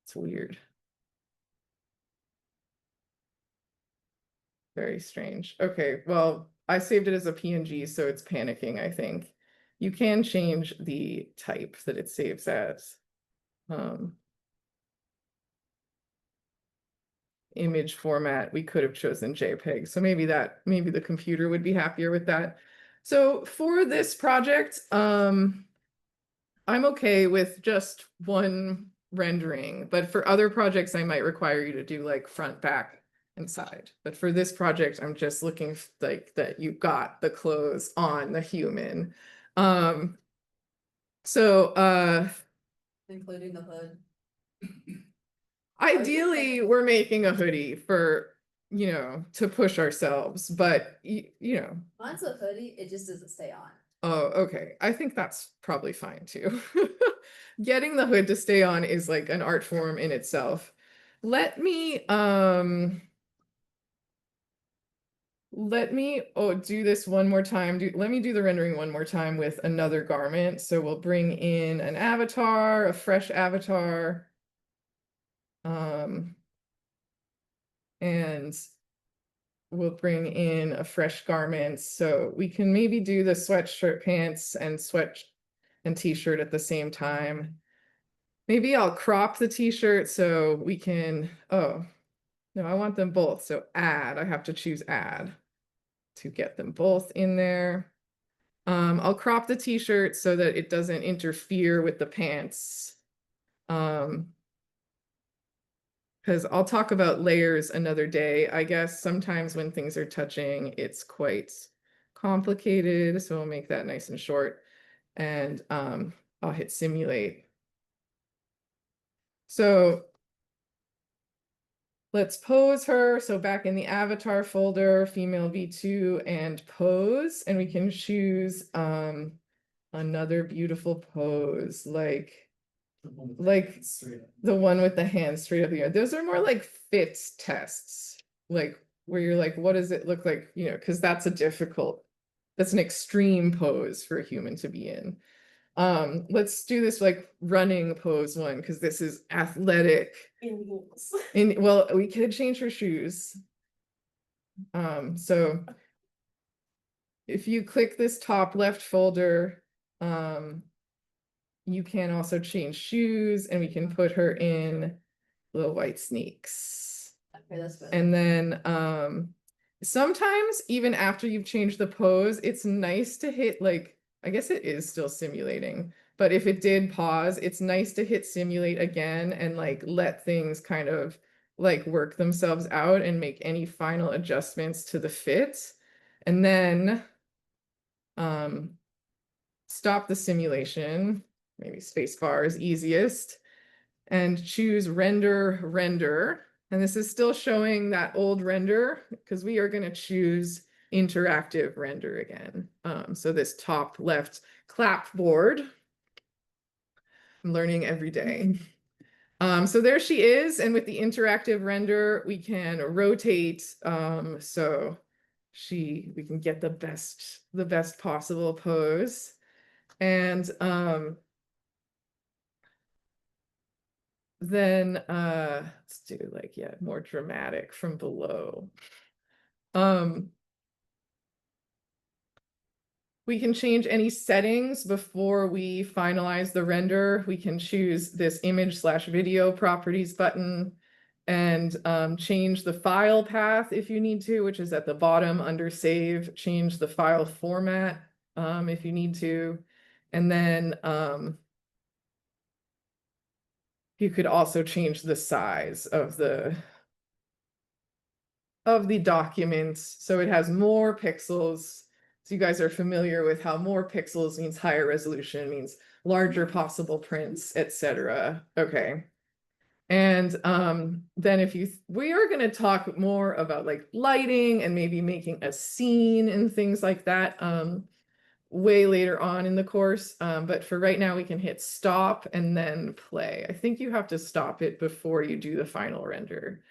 S1: It's weird. Very strange. Okay, well, I saved it as a PNG, so it's panicking, I think. You can change the type that it saves as. Image format, we could have chosen JPEG. So maybe the computer would be happier with that. So for this project, I'm okay with just one rendering, but for other projects, I might require you to do like front, back, and side. But for this project, I'm just looking like that you got the clothes on the human.
S4: Including the hood.
S1: Ideally, we're making a hoodie for, to push ourselves, but
S4: Mine's a hoodie, it just doesn't stay on.
S1: Oh, okay. I think that's probably fine too. Getting the hood to stay on is like an art form in itself. Let me do this one more time. Let me do the rendering one more time with another garment. So we'll bring in an avatar, a fresh avatar. And we'll bring in a fresh garment. So we can maybe do the sweatshirt pants and t-shirt at the same time. Maybe I'll crop the t-shirt so we can, oh, no, I want them both. So add, I have to choose add to get them both in there. I'll crop the t-shirt so that it doesn't interfere with the pants. Because I'll talk about layers another day. I guess sometimes when things are touching, it's quite complicated. So we'll make that nice and short. And I'll hit simulate. So let's pose her. So back in the avatar folder, female V2 and pose, and we can choose another beautiful pose, like
S2: Straight up.
S1: the one with the hands straight up in the air. Those are more like fit tests, like where you're like, what does it look like? You know, because that's an extreme pose for a human to be in. Let's do this like running pose one, because this is athletic.
S3: In heels.
S1: Well, we could change her shoes. So if you click this top left folder, you can also change shoes, and we can put her in little white sneaks.
S4: Okay, that's better.
S1: And then sometimes even after you've changed the pose, it's nice to hit, like, I guess it is still simulating, but if it did pause, it's nice to hit simulate again and like let things kind of like work themselves out and make any final adjustments to the fit. And then stop the simulation, maybe spacebar is easiest, and choose render. And this is still showing that old render, because we are going to choose interactive render again. So this top left clapboard, I'm learning every day. So there she is, and with the interactive render, we can rotate, so we can get the best possible pose. And then let's do like, yeah, more dramatic from below. We can change any settings before we finalize the render. We can choose this image/video properties button and change the file path if you need to, which is at the bottom under save. Change the file format if you need to. And then you could also change the size of the documents so it has more pixels. So you guys are familiar with how more pixels means higher resolution, means larger possible prints, etc. Okay. And then we are going to talk more about like lighting and maybe making a scene and things like that way later on in the course. But for right now, we can hit stop and then play. I think you have to stop it before you do the final render.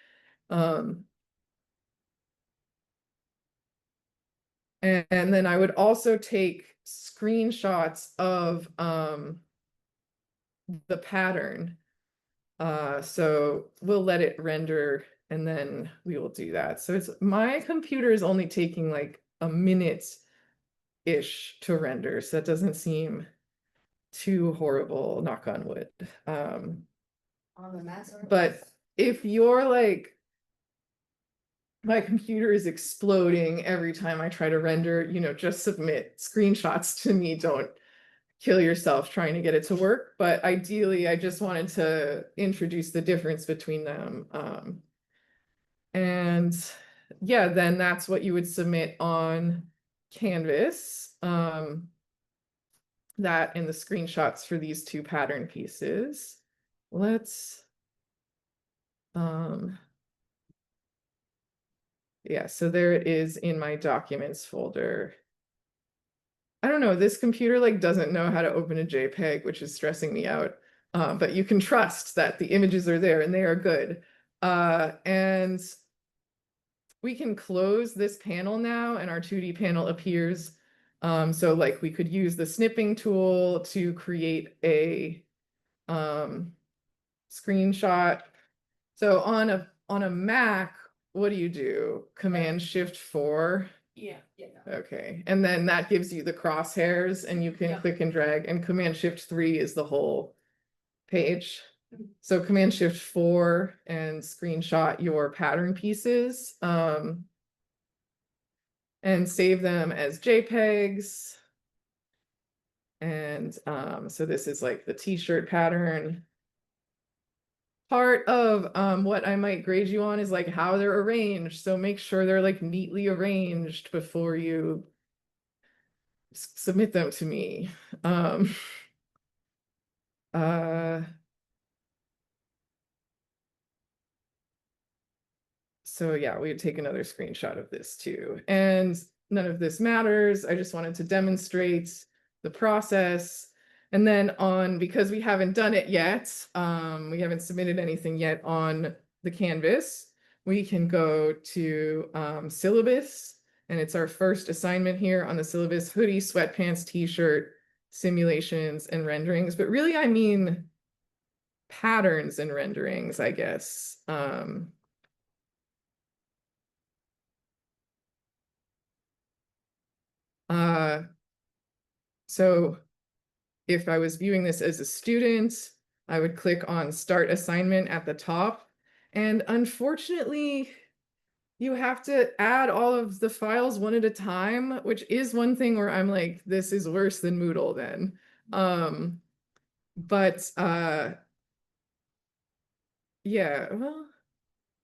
S1: And then I would also take screenshots of the pattern. So we'll let it render and then we will do that. So my computer is only taking like a minute-ish to render. So that doesn't seem too horrible, knock on wood.
S4: On the MassArt.
S1: But if you're like, my computer is exploding every time I try to render, just submit screenshots to me. Don't kill yourself trying to get it to work. But ideally, I just wanted to introduce the difference between them. And yeah, then that's what you would submit on Canvas. That and the screenshots for these two pattern pieces. Let's yeah, so there it is in my documents folder. I don't know, this computer like doesn't know how to open a JPEG, which is stressing me out. But you can trust that the images are there and they are good. And we can close this panel now and our 2D panel appears. So like we could use the snipping tool to create a screenshot. So on a Mac, what do? Command-Shift-4.
S3: Yeah.
S1: Okay, and then that gives you the crosshairs and you can
S3: Yeah.
S1: click and drag, and Command-Shift-3 is the whole page.
S3: Mhm.
S1: So Command-Shift-4 and screenshot your pattern pieces and save them as JPEGs. And so this is like the t-shirt pattern. Part of what I might grade you on is like how they're arranged. So make sure they're like neatly arranged before you submit them to me. So yeah, we would take another screenshot of this too. And none of this matters. I just wanted to demonstrate the process. And then because we haven't done it yet, we haven't submitted anything yet on the canvas, we can go to syllabus. And it's our first assignment here on the syllabus: hoodie, sweatpants, t-shirt, simulations, and renderings. But really, I mean patterns and renderings, I guess. So if I was viewing this as a student, I would click on Start Assignment at the top. And unfortunately, you have to add all of the files one at a time, which is one thing where I'm like, this is worse than Moodle then. But yeah, well,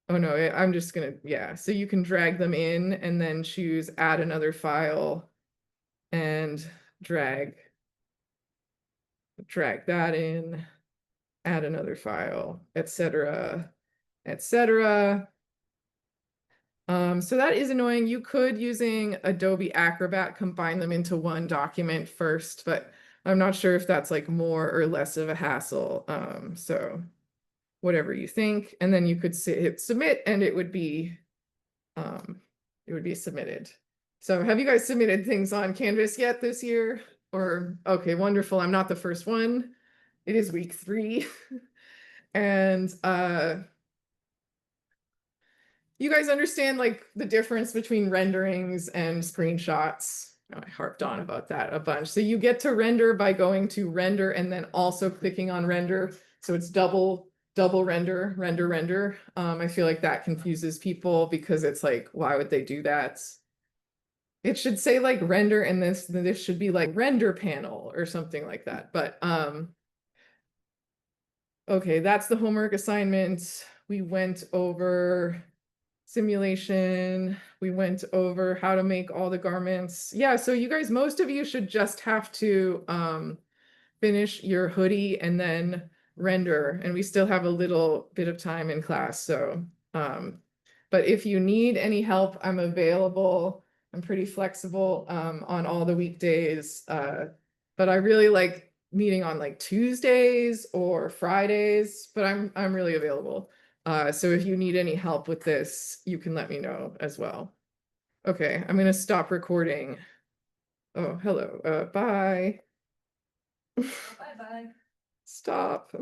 S1: oh no, I'm just gonna, yeah. So you can drag them in and then choose add another file and drag that in, add another file, etc., etc. So that is annoying. You could, using Adobe Acrobat, combine them into one document first, but I'm not sure if that's like more or less of a hassle. So whatever you think, and then you could hit submit and it would be submitted. So have you guys submitted things on Canvas yet this year? Or, okay, wonderful. I'm not the first one. It is week 3. And you guys understand like the difference between renderings and screenshots? I harped on about that a bunch. So you get to render by going to render and then also clicking on render. So it's double render. I feel like that confuses people because it's like, why would they do that? It should say like render, and this should be like render panel or something like that. But okay, that's the homework assignment. We went over simulation. We went over how to make all the garments. Yeah, so you guys, most of you should just have to finish your hoodie and then render, and we still have a little bit of time in class. So but if you need any help, I'm available. I'm pretty flexible on all the weekdays, but I really like meeting on like Tuesdays or Fridays, but I'm really available. So if you need any help with this, you can let me know as well. Okay, I'm gonna stop recording. Oh, hello, bye.
S4: Bye-bye.
S1: Stop.